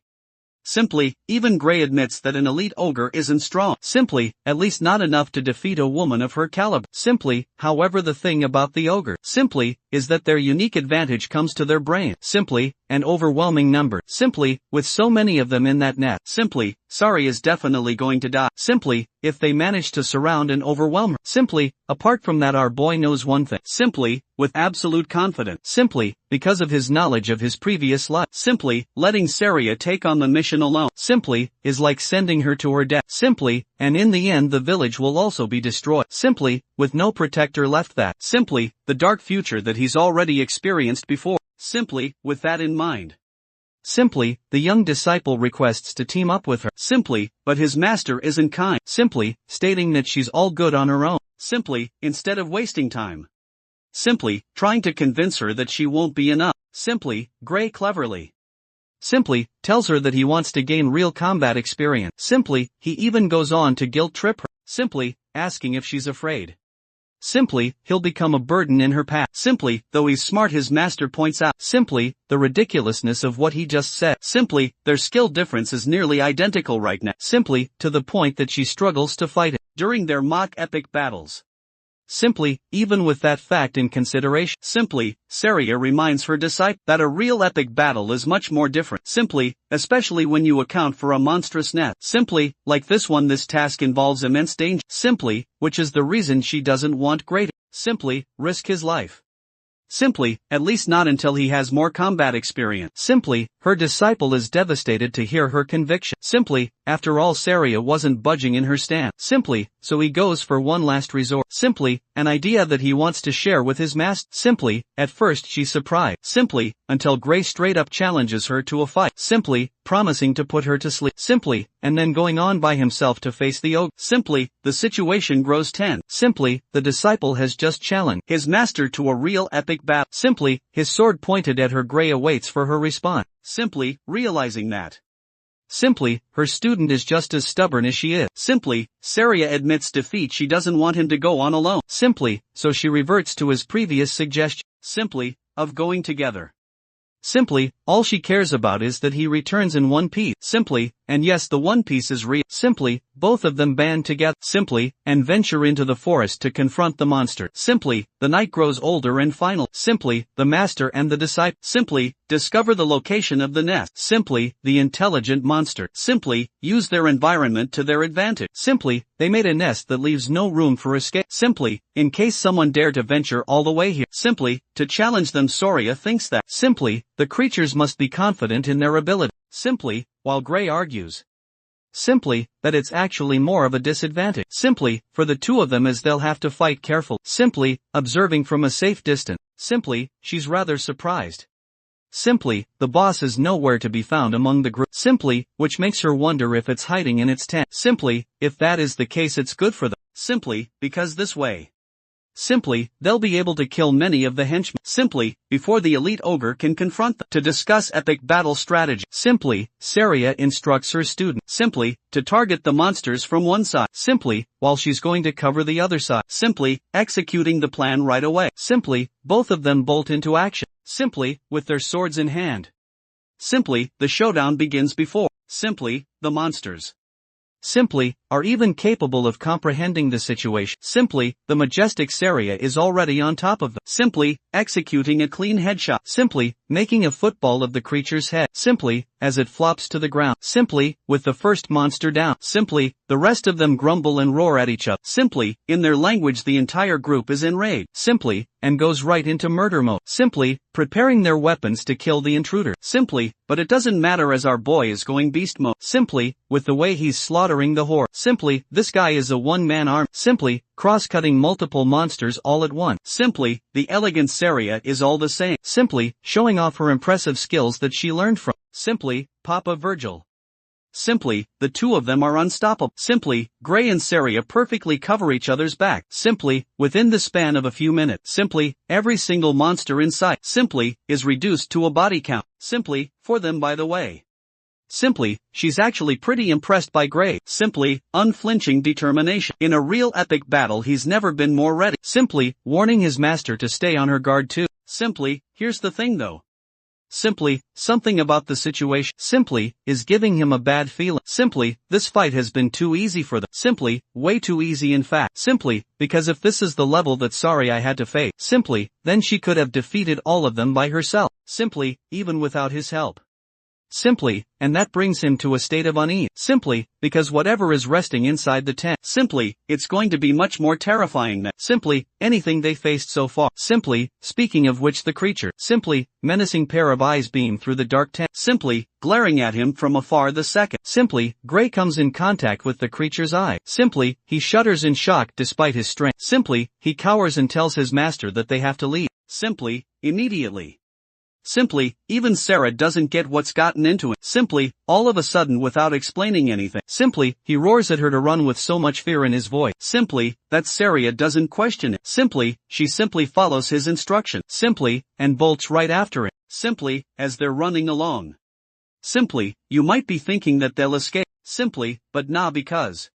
Simply, even Gray admits that an elite ogre isn't strong. Simply, at least not enough to defeat a woman of her caliber. Simply, however the thing about the ogre. Simply, is that their unique advantage comes to their brain. Simply, an overwhelming number. Simply, with so many of them in that net. Simply, Sari is definitely going to die. Simply, if they manage to surround and overwhelm her. Simply, apart from that our boy knows one thing. Simply, with absolute confidence. Simply, because of his knowledge of his previous life. Simply, letting Saria take on the mission alone. Simply, is like sending her to her death. Simply, and in the end the village will also be destroyed. Simply, with no protector left that. Simply, the dark future that he's already experienced before. Simply, with that in mind. Simply, the young disciple requests to team up with her. Simply, but his master isn't kind. Simply, stating that she's all good on her own. Simply, instead of wasting time. Simply, trying to convince her that she won't be enough. Simply, Gray cleverly. Simply, tells her that he wants to gain real combat experience. Simply, he even goes on to guilt trip her. Simply, asking if she's afraid. Simply, he'll become a burden in her path. Simply, though he's smart his master points out. Simply, the ridiculousness of what he just said. Simply, their skill difference is nearly identical right now. Simply, to the point that she struggles to fight it. During their mock epic battles. Simply, even with that fact in consideration. Simply, Saria reminds her disciple that a real epic battle is much more different. Simply, especially when you account for a monstrous net. Simply, like this one this task involves immense danger. Simply, which is the reason she doesn't want greater. Simply, risk his life. Simply, at least not until he has more combat experience. Simply, her disciple is devastated to hear her conviction. Simply, after all Saria wasn't budging in her stand. Simply, so he goes for one last resort. Simply, an idea that he wants to share with his master. Simply, at first she's surprised. Simply, until Gray straight up challenges her to a fight. Simply, promising to put her to sleep. Simply, and then going on by himself to face the ogre. Simply, the situation grows tense. Simply, the disciple has just challenged his master to a real epic battle. Simply, his sword pointed at her. Gray awaits for her response. Simply, realizing that. Simply, her student is just as stubborn as she is. Simply, Saria admits defeat. She doesn't want him to go on alone. Simply, so she reverts to his previous suggestion. Simply, of going together. Simply, all she cares about is that he returns in one piece. Simply, and yes the one piece is real. Simply, both of them band together, simply, and venture into the forest to confront the monster. Simply, the night grows older and final. Simply, the master and the disciple. Simply, discover the location of the nest. Simply, the intelligent monster. Simply, use their environment to their advantage. Simply, they made a nest that leaves no room for escape. Simply, in case someone dare to venture all the way here. Simply, to challenge them. Soria thinks that. Simply, the creatures must be confident in their ability. Simply, while Gray argues. Simply, that it's actually more of a disadvantage. Simply, for the two of them as they'll have to fight careful. Simply, observing from a safe distance. Simply, she's rather surprised. Simply, the boss is nowhere to be found among the group. Simply, which makes her wonder if it's hiding in its tent. Simply, if that is the case it's good for them. Simply, because this way. Simply, they'll be able to kill many of the henchmen. Simply, before the elite ogre can confront them. To discuss epic battle strategy. Simply, Saria instructs her student. Simply, to target the monsters from one side. Simply, while she's going to cover the other side. Simply, executing the plan right away. Simply, both of them bolt into action. Simply, with their swords in hand. Simply, the showdown begins before. Simply, the monsters. Simply, are even capable of comprehending the situation. Simply, the majestic Saria is already on top of them. Simply, executing a clean headshot. Simply, making a football of the creature's head. Simply, as it flops to the ground. Simply, with the first monster down. Simply, the rest of them grumble and roar at each other. Simply, in their language the entire group is enraged. Simply, and goes right into murder mode. Simply, preparing their weapons to kill the intruder. Simply, but it doesn't matter as our boy is going beast mode. Simply, with the way he's slaughtering the horde. Simply, this guy is a one-man army. Simply, cross-cutting multiple monsters all at once. Simply, the elegant Saria is all the same. Simply, showing off her impressive skills that she learned from. Simply, Papa Virgil. Simply, the two of them are unstoppable. Simply, Gray and Saria perfectly cover each other's back. Simply, within the span of a few minutes. Simply, every single monster in sight. Simply, is reduced to a body count. Simply, for them by the way. Simply, she's actually pretty impressed by Gray. Simply, unflinching determination. In a real epic battle he's never been more ready. Simply, warning his master to stay on her guard too. Simply, here's the thing though. Simply, something about the situation. Simply, is giving him a bad feeling. Simply, this fight has been too easy for them. Simply, way too easy in fact. Simply, because if this is the level that Saria had to face. Simply, then she could have defeated all of them by herself. Simply, even without his help. Simply, and that brings him to a state of unease. Simply, because whatever is resting inside the tent. Simply, it's going to be much more terrifying than simply anything they faced so far. Simply, speaking of which the creature. Simply, menacing pair of eyes beam through the dark tent. Simply, glaring at him from afar the second. Simply, Gray comes in contact with the creature's eye. Simply, he shudders in shock despite his strength. Simply, he cowers and tells his master that they have to leave. Simply, immediately. Simply, even Sarah doesn't get what's gotten into him. Simply, all of a sudden without explaining anything. Simply, he roars at her to run with so much fear in his voice. Simply, that Saria doesn't question it. Simply, she simply follows his instruction. Simply, and bolts right after him. Simply, as they're running along. Simply, you might be thinking that they'll escape. Simply, but nah because.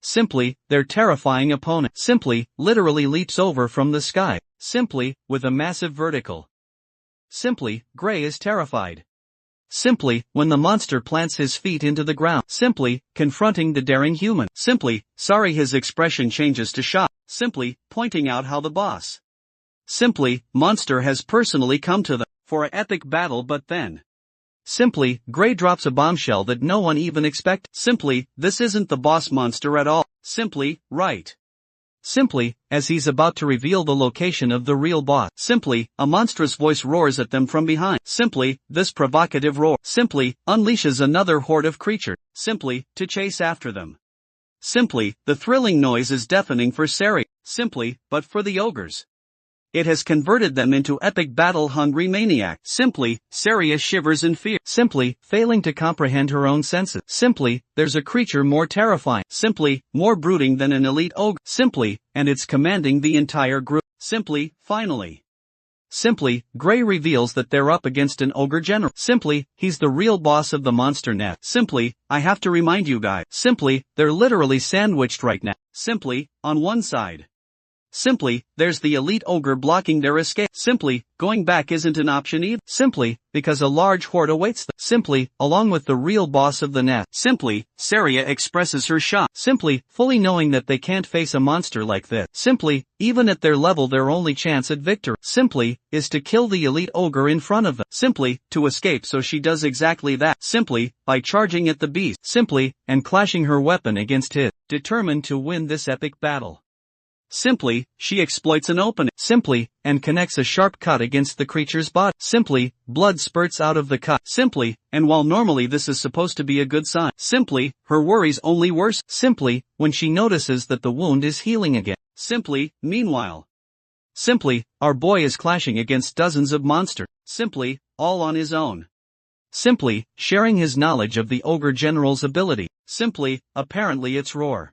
Simply, their terrifying opponent. Simply, literally leaps over from the sky. Simply, with a massive vertical. Simply, Gray is terrified. Simply, when the monster plants his feet into the ground. Simply, confronting the daring human. Simply, sorry his expression changes to shock. Simply, pointing out how the boss. Simply, monster has personally come to them for an epic battle but then. Simply, Gray drops a bombshell that no one even expected. Simply, this isn't the boss monster at all. Simply, right. Simply, as he's about to reveal the location of the real boss. Simply, a monstrous voice roars at them from behind. Simply, this provocative roar. Simply, unleashes another horde of creatures. Simply, to chase after them. Simply, the thrilling noise is deafening for Saria. Simply, but for the ogres. It has converted them into epic battle-hungry maniacs. Simply, Saria shivers in fear. Simply, failing to comprehend her own senses. Simply, there's a creature more terrifying. Simply, more brooding than an elite ogre. Simply, and it's commanding the entire group. Simply, finally. Simply, Gray reveals that they're up against an ogre general. Simply, he's the real boss of the monster nest. Simply, I have to remind you guys. Simply, they're literally sandwiched right now. Simply, on one side. Simply, there's the elite ogre blocking their escape. Simply, going back isn't an option either. Simply, because a large horde awaits them. Simply, along with the real boss of the nest. Simply, Saria expresses her shock. Simply, fully knowing that they can't face a monster like this. Simply, even at their level their only chance at victory. Simply, is to kill the elite ogre in front of them. Simply, to escape, so she does exactly that. Simply, by charging at the beast. Simply, and clashing her weapon against his. Determined to win this epic battle. Simply, she exploits an opening. Simply, and connects a sharp cut against the creature's body. Simply, blood spurts out of the cut. Simply, and while normally this is supposed to be a good sign. Simply, her worries only worse. Simply, when she notices that the wound is healing again. Simply, meanwhile. Simply, our boy is clashing against dozens of monsters. Simply, all on his own. Simply, sharing his knowledge of the ogre general's ability. Simply, apparently its roar.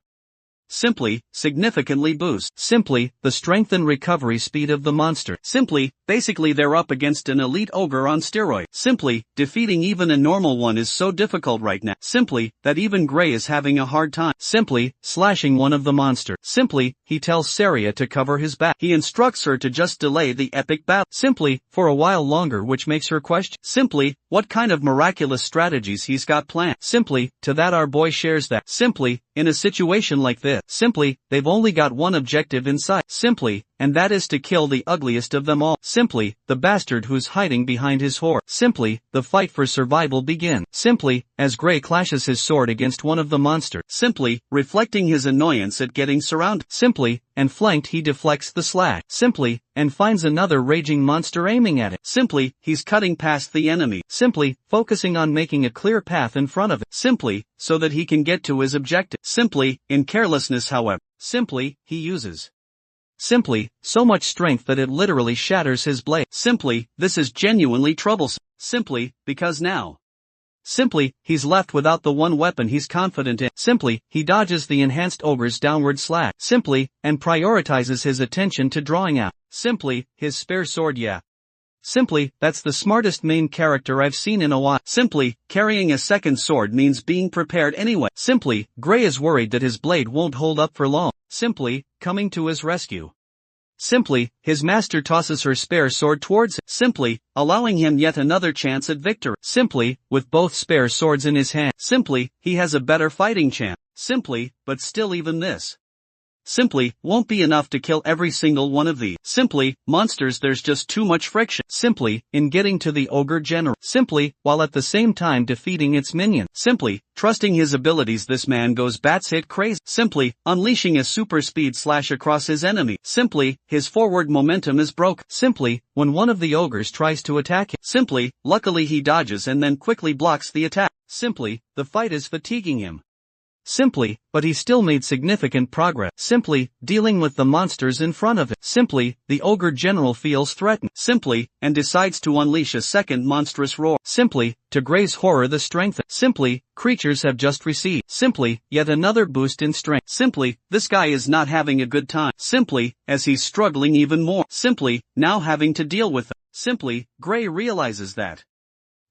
Simply, significantly boosts. Simply, the strength and recovery speed of the monster. Simply, basically they're up against an elite ogre on steroids. Simply, defeating even a normal one is so difficult right now. Simply, that even Gray is having a hard time. Simply, slashing one of the monster. Simply, he tells Saria to cover his back. He instructs her to just delay the epic battle. Simply, for a while longer, which makes her question. Simply, what kind of miraculous strategies he's got planned. Simply, to that our boy shares that. Simply, in a situation like this. Simply, they've only got one objective in sight. Simply, and that is to kill the ugliest of them all. Simply, the bastard who's hiding behind his horde. Simply, the fight for survival begins. Simply, as Gray clashes his sword against one of the monsters. Simply, reflecting his annoyance at getting surrounded. Simply, and flanked he deflects the slash. Simply, and finds another raging monster aiming at it. Simply, he's cutting past the enemy. Simply, focusing on making a clear path in front of it. Simply, so that he can get to his objective. Simply, in carelessness however. Simply, he uses. Simply, so much strength that it literally shatters his blade. Simply, this is genuinely troublesome. Simply, because now. Simply, he's left without the one weapon he's confident in. Simply, he dodges the enhanced ogre's downward slash. Simply, and prioritizes his attention to drawing out. Simply, his spare sword. Simply, that's the smartest main character I've seen in a while. Simply, carrying a second sword means being prepared anyway. Simply, Gray is worried that his blade won't hold up for long. Simply, coming to his rescue. Simply, his master tosses her spare sword towards him. Simply, allowing him yet another chance at victory. Simply, with both spare swords in his hand. Simply, he has a better fighting chance. Simply, but still even this. Simply, won't be enough to kill every single one of these. Simply, monsters there's just too much friction. Simply, in getting to the ogre general. Simply, while at the same time defeating its minion. Simply, trusting his abilities this man goes batshit crazy. Simply, unleashing a super speed slash across his enemy. Simply, his forward momentum is broken. Simply, when one of the ogres tries to attack him. Simply, luckily he dodges and then quickly blocks the attack. Simply, the fight is fatiguing him. Simply, but he still made significant progress. Simply, dealing with the monsters in front of him. Simply, the ogre general feels threatened. Simply, and decides to unleash a second monstrous roar. Simply, to Gray's horror the strength. Simply, creatures have just received. Simply, yet another boost in strength. Simply, this guy is not having a good time. Simply, as he's struggling even more. Simply, now having to deal with them. Simply, Gray realizes that.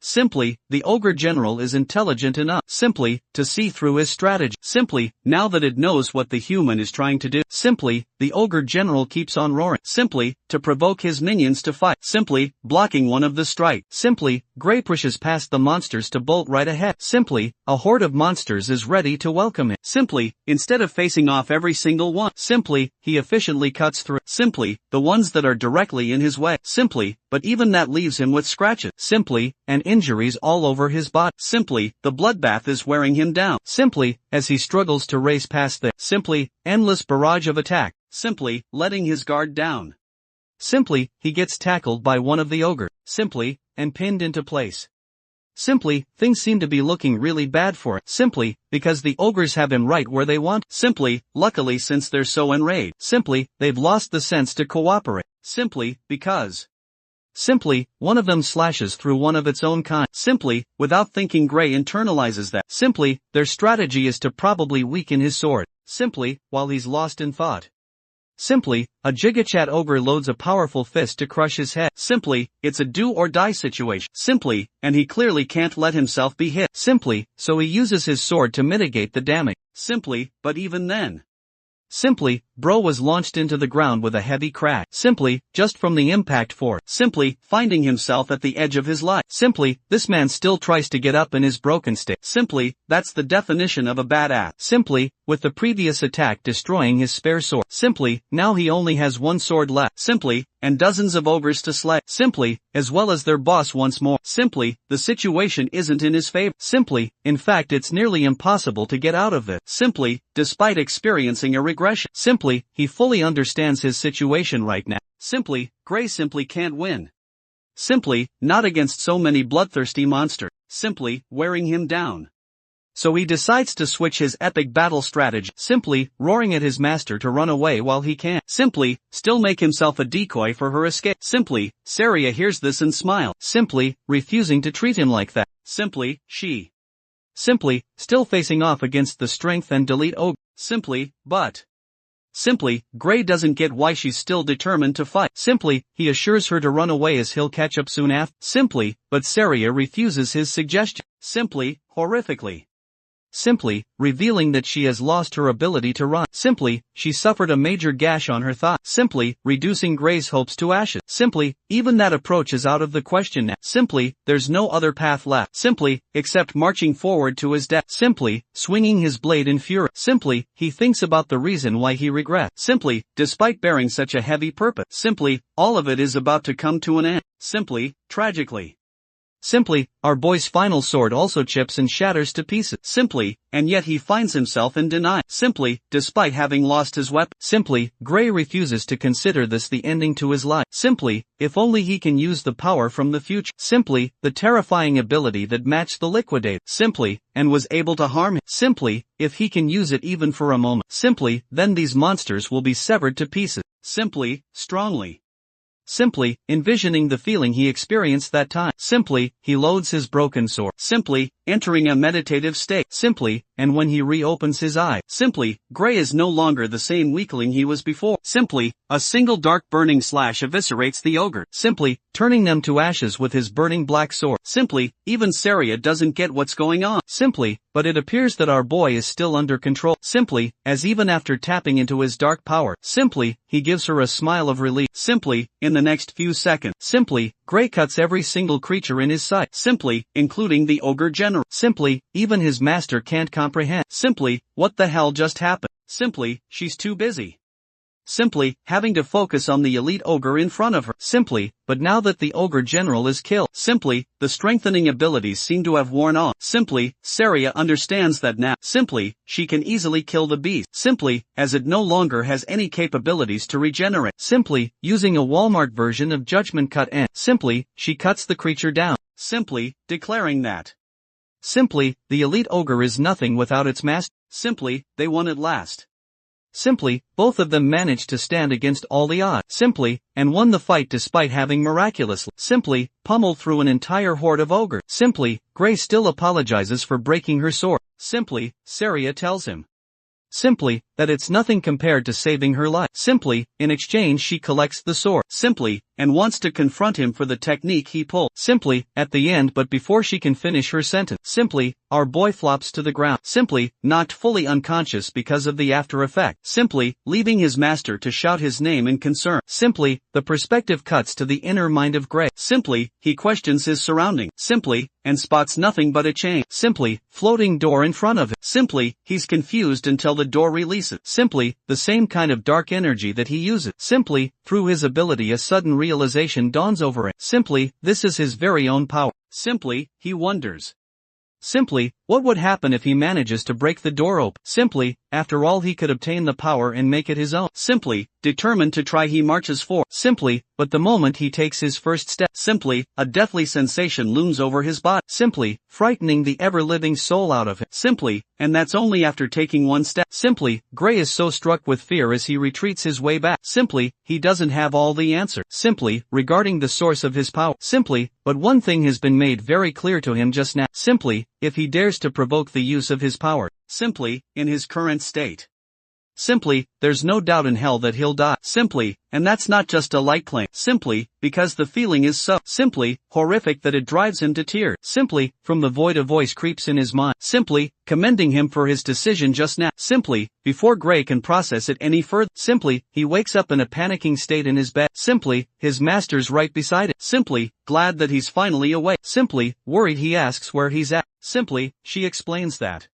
Simply, the ogre general is intelligent enough. Simply, to see through his strategy. Simply, now that it knows what the human is trying to do. Simply, the ogre general keeps on roaring. Simply, to provoke his minions to fight. Simply, blocking one of the strike. Simply, Gray pushes past the monsters to bolt right ahead. Simply, a horde of monsters is ready to welcome him. Simply, instead of facing off every single one. Simply, he efficiently cuts through. Simply, the ones that are directly in his way. Simply, but even that leaves him with scratches. Simply, and injuries all over his body. Simply, the bloodbath is wearing him down. Simply, as he struggles to race past the simply, endless barrage of attack. Simply, letting his guard down. Simply, he gets tackled by one of the ogre. Simply, and pinned into place. Simply, things seem to be looking really bad for it. Simply, because the ogres have him right where they want. Simply, luckily since they're so enraged. Simply, they've lost the sense to cooperate. Simply, because. Simply, one of them slashes through one of its own kind. Simply, without thinking Gray internalizes that. Simply, their strategy is to probably weaken his sword. Simply, while he's lost in thought. Simply, a Gigachat ogre loads a powerful fist to crush his head. Simply, it's a do-or-die situation. Simply, and he clearly can't let himself be hit. Simply, so he uses his sword to mitigate the damage. Simply, but even then. Simply, bro was launched into the ground with a heavy crack. Simply, just from the impact force. Simply, finding himself at the edge of his life. Simply, this man still tries to get up in his broken state. Simply, that's the definition of a badass. Simply, with the previous attack destroying his spare sword. Simply, now he only has one sword left. Simply, and dozens of ogres to slay. Simply, as well as their boss once more. Simply, the situation isn't in his favor. Simply, in fact it's nearly impossible to get out of it. Simply, despite experiencing a regression. Simply, he fully understands his situation right now. Simply, Gray simply can't win. Simply, not against so many bloodthirsty monsters. Simply, wearing him down. So he decides to switch his epic battle strategy. Simply, roaring at his master to run away while he can. Simply, still make himself a decoy for her escape. Simply, Saria hears this and smiles. Simply, refusing to treat him like that. Simply, she. Simply, still facing off against the strength and delete ogre. Simply, but. Simply, Gray doesn't get why she's still determined to fight. Simply, he assures her to run away as he'll catch up soon after. Simply, but Saria refuses his suggestion. Simply, horrifically. Simply, revealing that she has lost her ability to run. Simply, she suffered a major gash on her thigh. Simply, reducing Gray's hopes to ashes. Simply, even that approach is out of the question now. Simply, there's no other path left. Simply, except marching forward to his death. Simply, swinging his blade in fury. Simply, he thinks about the reason why he regrets. Simply, despite bearing such a heavy purpose. Simply, all of it is about to come to an end. Simply, tragically. Simply, our boy's final sword also chips and shatters to pieces. Simply, and yet he finds himself in denial. Simply, despite having lost his weapon. Simply, Gray refuses to consider this the ending to his life. Simply, if only he can use the power from the future. Simply, the terrifying ability that matched the liquidator. Simply, and was able to harm him. Simply, if he can use it even for a moment. Simply, then these monsters will be severed to pieces. Simply, strongly. Simply, envisioning the feeling he experienced that time. Simply, he loads his broken sword. Simply, entering a meditative state. Simply, and when he reopens his eye. Simply, Gray is no longer the same weakling he was before. Simply, a single dark burning slash eviscerates the ogre. Simply, turning them to ashes with his burning black sword. Simply, even Saria doesn't get what's going on. Simply, but it appears that our boy is still under control. Simply, as even after tapping into his dark power. Simply, he gives her a smile of relief. Simply, in the next few seconds. Simply, Gray cuts every single creature in his sight. Simply, including the ogre general. Simply, even his master can't comprehend. Simply, what the hell just happened? Simply, she's too busy. Simply, having to focus on the elite ogre in front of her. Simply, but now that the ogre general is killed. Simply, the strengthening abilities seem to have worn off. Simply, Saria understands that now. Simply, she can easily kill the beast. Simply, as it no longer has any capabilities to regenerate. Simply, using a Walmart version of Judgment Cut and simply, she cuts the creature down. Simply, declaring that. Simply, the elite ogre is nothing without its master. Simply, they won at last. Simply, both of them managed to stand against all the odds. Simply, and won the fight despite having miraculously. Simply, pummeled through an entire horde of ogres. Simply, Gray still apologizes for breaking her sword. Simply, Saria tells him. Simply, that it's nothing compared to saving her life. Simply, in exchange she collects the sword. Simply, and wants to confront him for the technique he pulled. Simply, at the end but before she can finish her sentence. Simply, our boy flops to the ground. Simply, knocked fully unconscious because of the after effect. Simply, leaving his master to shout his name in concern. Simply, the perspective cuts to the inner mind of Gray. Simply, he questions his surroundings. Simply, and spots nothing but a chain. Simply, floating door in front of him. Simply, he's confused until the door releases. Simply, the same kind of dark energy that he uses. Simply, through his ability a sudden realization dawns over him. Simply, this is his very own power. Simply, he wonders. Simply, what would happen if he manages to break the door open? Simply, after all he could obtain the power and make it his own. Simply, determined to try he marches forward. Simply, but the moment he takes his first step. Simply, a deathly sensation looms over his body. Simply, frightening the ever-living soul out of him. Simply, and that's only after taking one step. Simply, Gray is so struck with fear as he retreats his way back. Simply, he doesn't have all the answer. Simply, regarding the source of his power. Simply, but one thing has been made very clear to him just now. Simply, if he dares to provoke the use of his power. Simply, in his current state. Simply, there's no doubt in hell that he'll die. Simply, and that's not just a light claim. Simply, because the feeling is so simply horrific that it drives him to tears. Simply, from the void a voice creeps in his mind. Simply, commending him for his decision just now. Simply, before Gray can process it any further. Simply, he wakes up in a panicking state in his bed. Simply, his master's right beside it. Simply, glad that he's finally awake. Simply, worried he asks where he's at. Simply, she explains that.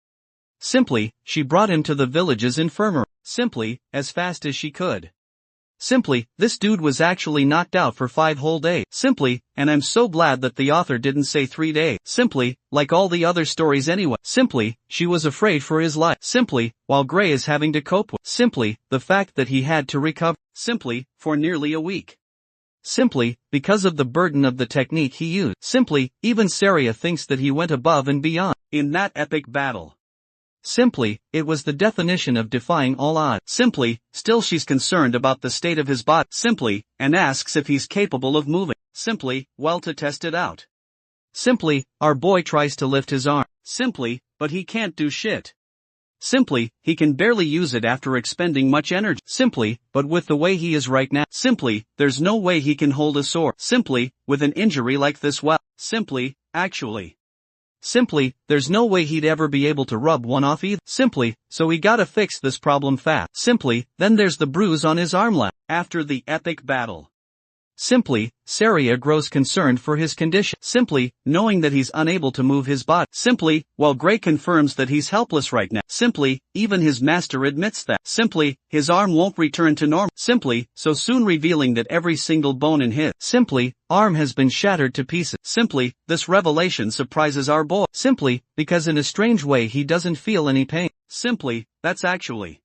Simply, she brought him to the village's infirmary. Simply, as fast as she could. Simply, this dude was actually knocked out for 5 whole days. Simply, and I'm so glad that the author didn't say 3 days. Simply, like all the other stories anyway. Simply, she was afraid for his life. Simply, while Gray is having to cope with. Simply, the fact that he had to recover. Simply, for nearly a week. Simply, because of the burden of the technique he used. Simply, even Saria thinks that he went above and beyond in that epic battle. Simply, it was the definition of defying all odds. Simply, still she's concerned about the state of his body. Simply, and asks if he's capable of moving. Simply, well, to test it out. Simply, our boy tries to lift his arm. Simply, but he can't do shit. Simply, he can barely use it after expending much energy. Simply, but with the way he is right now. Simply, there's no way he can hold a sword. Simply, with an injury like this, well, simply, actually. Simply, there's no way he'd ever be able to rub one off either. Simply, so he gotta fix this problem fast. Simply, then there's the bruise on his arm left. After the epic battle. Simply, Saria grows concerned for his condition. Simply, knowing that he's unable to move his body. Simply, while Gray confirms that he's helpless right now. Simply, even his master admits that. Simply, his arm won't return to normal. Simply, so soon revealing that every single bone in his arm has been shattered to pieces. Simply, this revelation surprises our boy. Simply, because in a strange way he doesn't feel any pain. Simply, that's actually.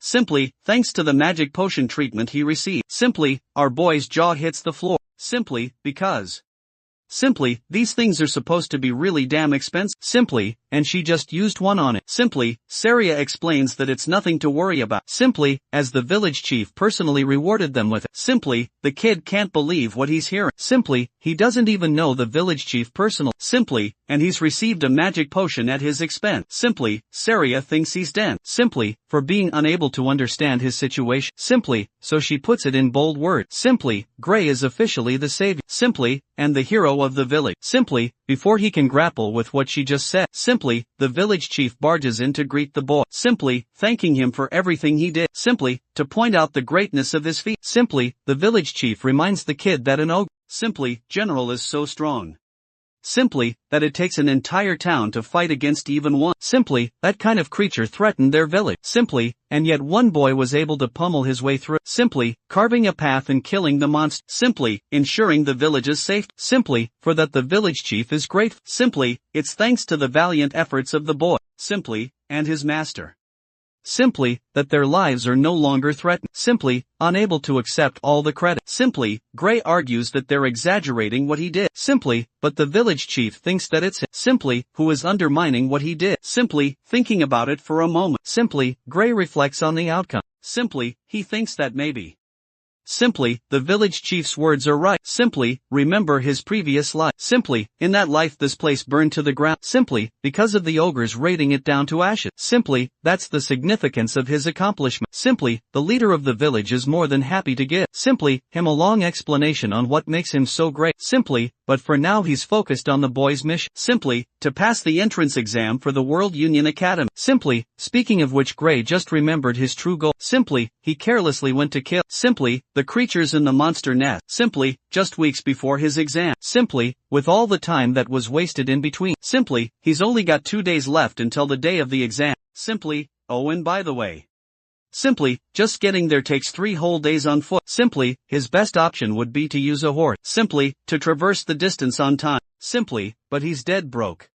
Simply, thanks to the magic potion treatment he received. Simply, our boy's jaw hits the floor. Simply, because. Simply, these things are supposed to be really damn expensive. Simply, and she just used one on it. Simply, Saria explains that it's nothing to worry about. Simply, as the village chief personally rewarded them with it. Simply, the kid can't believe what he's hearing. Simply, he doesn't even know the village chief personally. Simply, and he's received a magic potion at his expense. Simply, Saria thinks he's dead. Simply, for being unable to understand his situation. Simply, so she puts it in bold words. Simply, Gray is officially the savior. Simply, and the hero of the village. Simply, before he can grapple with what she just said. Simply, the village chief barges in to greet the boy. Simply, thanking him for everything he did. Simply, to point out the greatness of his feat. Simply, the village chief reminds the kid that an ogre, simply, general is so strong. Simply, that it takes an entire town to fight against even one. Simply, that kind of creature threatened their village. Simply, and yet one boy was able to pummel his way through. Simply, carving a path and killing the monster. Simply, ensuring the village's safety. Simply, for that the village chief is grateful. Simply, it's thanks to the valiant efforts of the boy. Simply, and his master. Simply, that their lives are no longer threatened. Simply, unable to accept all the credit. Simply, Gray argues that they're exaggerating what he did. Simply, but the village chief thinks that it's him. Simply, who is undermining what he did. Simply, thinking about it for a moment. Simply, Gray reflects on the outcome. Simply, he thinks that maybe. Simply, the village chief's words are right. Simply, remember his previous life. Simply, in that life this place burned to the ground. Simply, because of the ogres raiding it down to ashes. Simply, that's the significance of his accomplishment. Simply, the leader of the village is more than happy to give. Simply, him a long explanation on what makes him so great. Simply, but for now he's focused on the boy's mission. Simply, to pass the entrance exam for the World Union Academy. Simply, speaking of which Gray just remembered his true goal. Simply, he carelessly went to kill. Simply, the creatures in the monster nest. Simply, just weeks before his exam. Simply, with all the time that was wasted in between. Simply, he's only got 2 days left until the day of the exam. Simply, oh, and by the way. Simply, just getting there takes 3 whole days on foot. Simply, his best option would be to use a horse. Simply, to traverse the distance on time. Simply, but he's dead broke.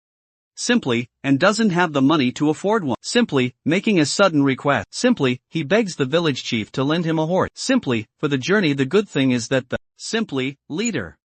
Simply, and doesn't have the money to afford one. Simply, making a sudden request. Simply, he begs the village chief to lend him a horse. Simply, for the journey. The good thing is that the, simply, leader.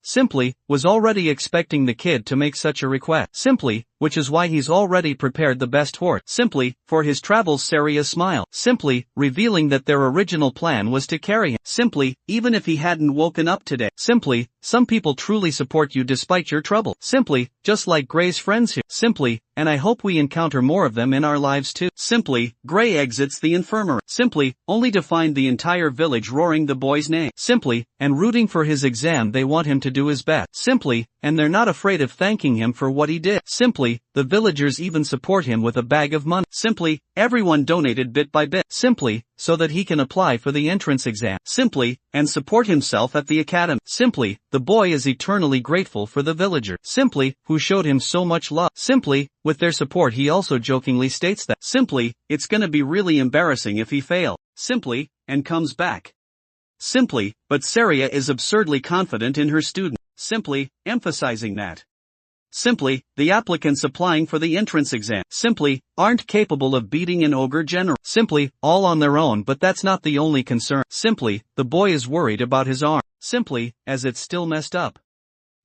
Simply, was already expecting the kid to make such a request. Simply, which is why he's already prepared the best horse. Simply, for his travels. Saria smiled. Simply, revealing that their original plan was to carry him. Simply, even if he hadn't woken up today. Simply, some people truly support you despite your trouble. Simply, just like Gray's friends here. Simply, and I hope we encounter more of them in our lives too. Simply, Gray exits the infirmary. Simply, only to find the entire village roaring the boy's name. Simply, and rooting for his exam. They want him to do his best. Simply, and they're not afraid of thanking him for what he did. Simply, the villagers even support him with a bag of money. Simply, everyone donated bit by bit. Simply, so that he can apply for the entrance exam. Simply, and support himself at the academy. Simply, the boy is eternally grateful for the villager. Simply, who showed him so much love. Simply, with their support he also jokingly states that, simply, it's gonna be really embarrassing if he fails. Simply, and comes back. Simply, but Saria is absurdly confident in her student. Simply, emphasizing that. Simply, the applicants applying for the entrance exam. Simply, aren't capable of beating an ogre general. Simply, all on their own, but that's not the only concern. Simply, the boy is worried about his arm. Simply, as it's still messed up.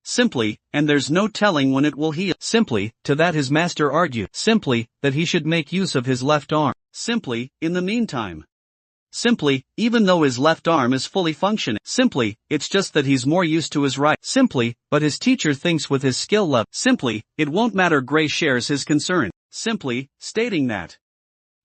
Simply, and there's no telling when it will heal. Simply, to that his master argued. Simply, that he should make use of his left arm. Simply, in the meantime. Simply, even though his left arm is fully functioning. Simply, it's just that he's more used to his right. Simply, but his teacher thinks with his skill level. Simply, it won't matter. Gray shares his concern. Simply, stating that.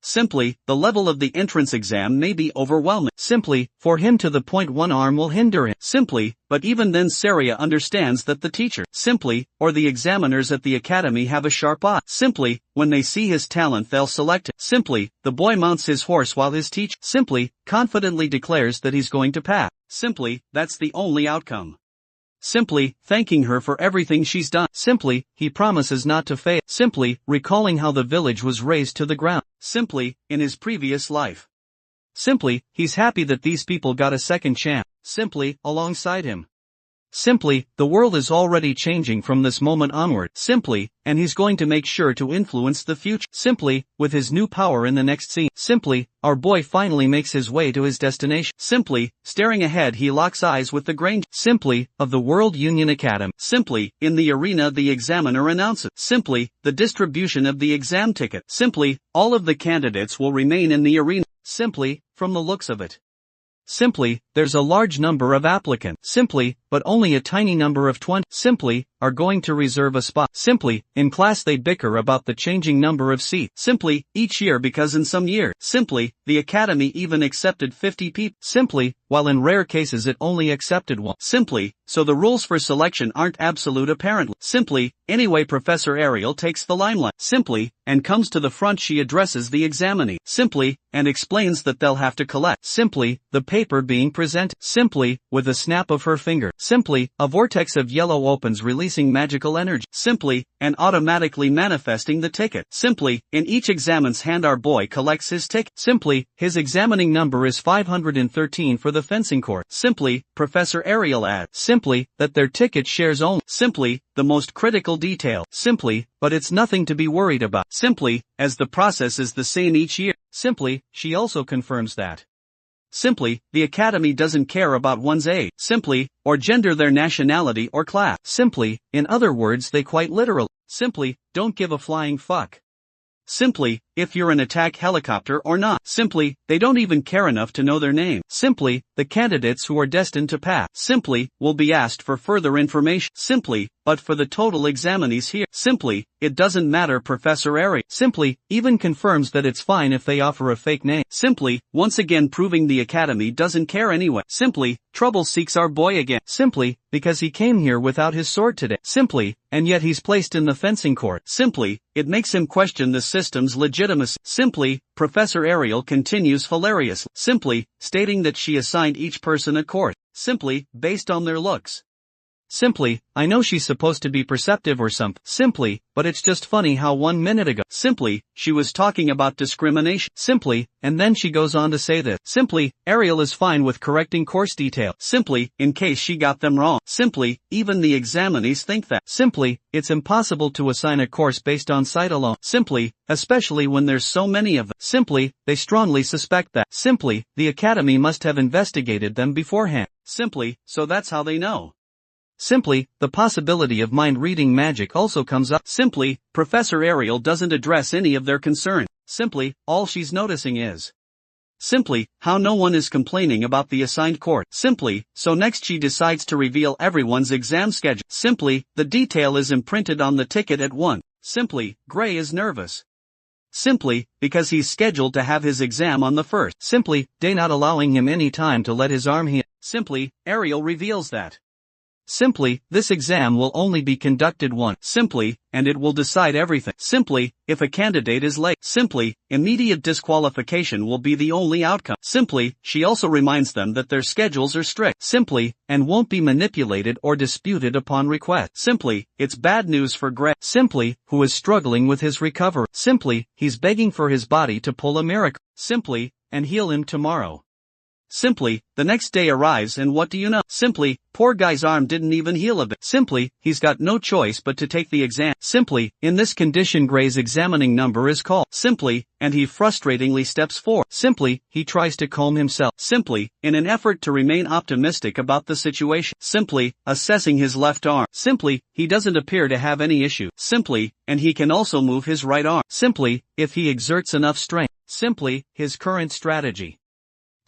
Simply, the level of the entrance exam may be overwhelming. Simply, for him to the point one arm will hinder him. Simply, but even then Saria understands that the teacher, simply, or the examiners at the academy have a sharp eye. Simply, when they see his talent they'll select it. Simply, the boy mounts his horse while his teacher, simply, confidently declares that he's going to pass. Simply, that's the only outcome. Simply, thanking her for everything she's done. Simply, he promises not to fail. Simply, recalling how the village was razed to the ground. Simply, in his previous life. Simply, he's happy that these people got a second chance. Simply, alongside him. Simply, the world is already changing from this moment onward. Simply, and he's going to make sure to influence the future. Simply, with his new power in the next scene. Simply, our boy finally makes his way to his destination. Simply, staring ahead he locks eyes with the Granger. Simply, of the World Union Academy. Simply, in the arena the examiner announces. Simply, the distribution of the exam ticket. Simply, all of the candidates will remain in the arena. Simply, from the looks of it. Simply, there's a large number of applicants. Simply, but only a tiny number of 20. Simply, are going to reserve a spot. Simply, in class they bicker about the changing number of seats. Simply, each year because in some years. Simply, the academy even accepted 50 people. Simply, while in rare cases it only accepted one. Simply, so the rules for selection aren't absolute apparently. Simply, anyway Professor Ariel takes the limelight. Simply, and comes to the front she addresses the examinee. Simply, and explains that they'll have to collect. Simply, the paper being presented. Simply, with a snap of her finger. Simply, a vortex of yellow opens releasing magical energy. Simply, and automatically manifesting the ticket. Simply, in each examine's hand our boy collects his ticket. Simply, his examining number is 513 for the fencing course. Simply, Professor Ariel adds. Simply, that their ticket shares only. Simply, the most critical detail. Simply, but it's nothing to be worried about. Simply, as the process is the same each year. Simply, she also confirms that. Simply, the academy doesn't care about one's age. Simply, or gender, their nationality or class. Simply, in other words they quite literally, simply, don't give a flying fuck. Simply, if you're an attack helicopter or not. Simply, they don't even care enough to know their name. Simply, the candidates who are destined to pass. Simply, will be asked for further information. Simply, but for the total examinees here. Simply, it doesn't matter. Professor Ari simply, even confirms that it's fine if they offer a fake name. Simply, once again proving the academy doesn't care anyway. Simply, trouble seeks our boy again. Simply, because he came here without his sword today. Simply, and yet he's placed in the fencing court. Simply, it makes him question the system's legitimacy. Simply, Professor Ariel continues hilariously. Simply, stating that she assigned each person a course. Simply, based on their looks. Simply, I know she's supposed to be perceptive or something. Simply, but it's just funny how 1 minute ago, simply, she was talking about discrimination. Simply, and then she goes on to say this. Simply, Ariel is fine with correcting course detail. Simply, in case she got them wrong. Simply, even the examinees think that. Simply, it's impossible to assign a course based on sight alone. Simply, especially when there's so many of them. Simply, they strongly suspect that. Simply, the academy must have investigated them beforehand. Simply, so that's how they know. Simply, the possibility of mind-reading magic also comes up. Simply, Professor Ariel doesn't address any of their concern. Simply, all she's noticing is Simply, how no one is complaining about the assigned court. Simply, so next she decides to reveal everyone's exam schedule. Simply, the detail is imprinted on the ticket at 1. Simply, Gray is nervous. Simply, because he's scheduled to have his exam on the 1st. Simply, day not allowing him any time to let his arm heal. Simply, Ariel reveals that. Simply, this exam will only be conducted once. Simply, and it will decide everything. Simply, if a candidate is late. Simply, immediate disqualification will be the only outcome. Simply, she also reminds them that their schedules are strict. Simply, and won't be manipulated or disputed upon request. Simply, it's bad news for Gray. Simply, who is struggling with his recovery. Simply, he's begging for his body to pull a miracle. Simply, and heal him tomorrow. Simply, the next day arrives and what do you know? Simply, poor guy's arm didn't even heal a bit. Simply, he's got no choice but to take the exam. Simply, in this condition Gray's examining number is called. Simply, and he frustratingly steps forward. Simply, he tries to calm himself. Simply, in an effort to remain optimistic about the situation. Simply, assessing his left arm. Simply, he doesn't appear to have any issue. Simply, and he can also move his right arm. Simply, if he exerts enough strength. Simply, his current strategy.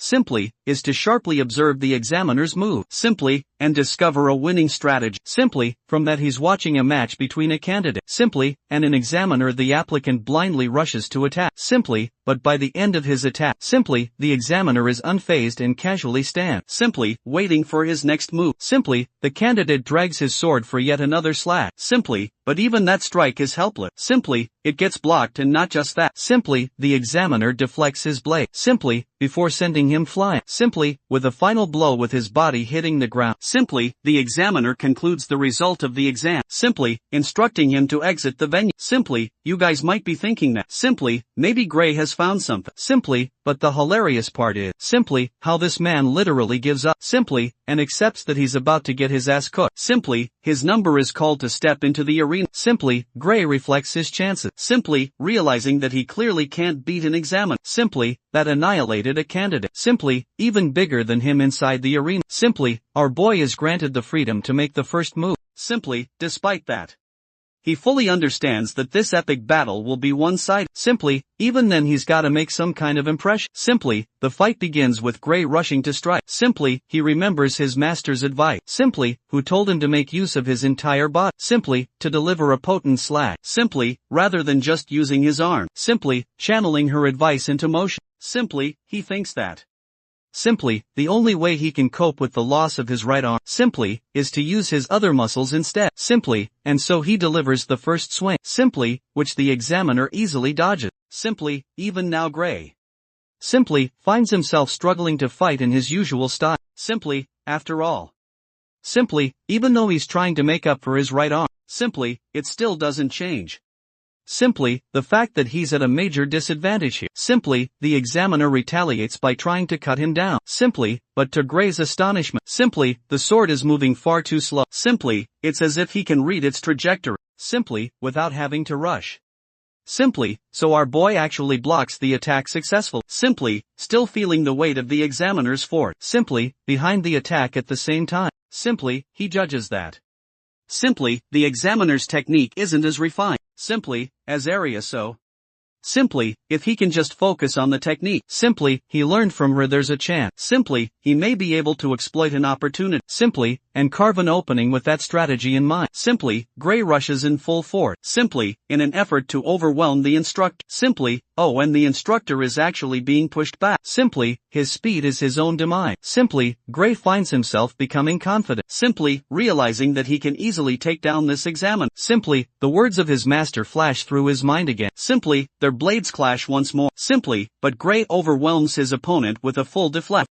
Simply, is to sharply observe the examiner's move. Simply, and discover a winning strategy. Simply, from that he's watching a match between a candidate. Simply, and an examiner the applicant blindly rushes to attack. Simply, but by the end of his attack. Simply, the examiner is unfazed and casually stands. Simply, waiting for his next move. Simply, the candidate drags his sword for yet another slash. Simply, but even that strike is helpless. Simply, it gets blocked and not just that. Simply, the examiner deflects his blade. Simply, before sending him flying. Simply, with a final blow with his body hitting the ground. Simply, the examiner concludes the result of the exam. Simply, instructing him to exit the venue. Simply, you guys might be thinking that. Simply, maybe Gray has found something. Simply, but the hilarious part is, simply, how this man literally gives up. Simply, and accepts that he's about to get his ass cooked. Simply, his number is called to step into the arena. Simply, Gray reflects his chances. Simply, realizing that he clearly can't beat an examiner. Simply, that annihilated a candidate. Simply, even bigger than him inside the arena. Simply, our boy is granted the freedom to make the first move. Simply, despite that, he fully understands that this epic battle will be one-sided. Simply, even then he's gotta make some kind of impression. Simply, the fight begins with Gray rushing to strike. Simply, he remembers his master's advice. Simply, who told him to make use of his entire body. Simply, to deliver a potent slash. Simply, rather than just using his arm. Simply, channeling her advice into motion. Simply, he thinks that. Simply, the only way he can cope with the loss of his right arm, simply, is to use his other muscles instead. Simply, and so he delivers the first swing. Simply, which the examiner easily dodges. Simply, even now Gray. Simply, finds himself struggling to fight in his usual style. Simply, after all. Simply, even though he's trying to make up for his right arm. Simply, it still doesn't change. Simply, the fact that he's at a major disadvantage here. Simply, the examiner retaliates by trying to cut him down. Simply, but to Gray's astonishment. Simply, the sword is moving far too slow. Simply, it's as if he can read its trajectory. Simply, without having to rush. Simply, so our boy actually blocks the attack successfully. Simply, still feeling the weight of the examiner's sword. Simply, behind the attack at the same time. Simply, he judges that. Simply, the examiner's technique isn't as refined. Simply, as area so. Simply, if he can just focus on the technique. Simply, he learned from her there's a chance. Simply, he may be able to exploit an opportunity. Simply, and carve an opening with that strategy in mind. Simply, Gray rushes in full force. Simply, in an effort to overwhelm the instructor. Simply, and the instructor is actually being pushed back. Simply, his speed is his own demise. Simply, Gray finds himself becoming confident. Simply, realizing that he can easily take down this examiner. Simply, the words of his master flash through his mind again. Simply, their blades clash once more. Simply, but Gray overwhelms his opponent with a full deflect.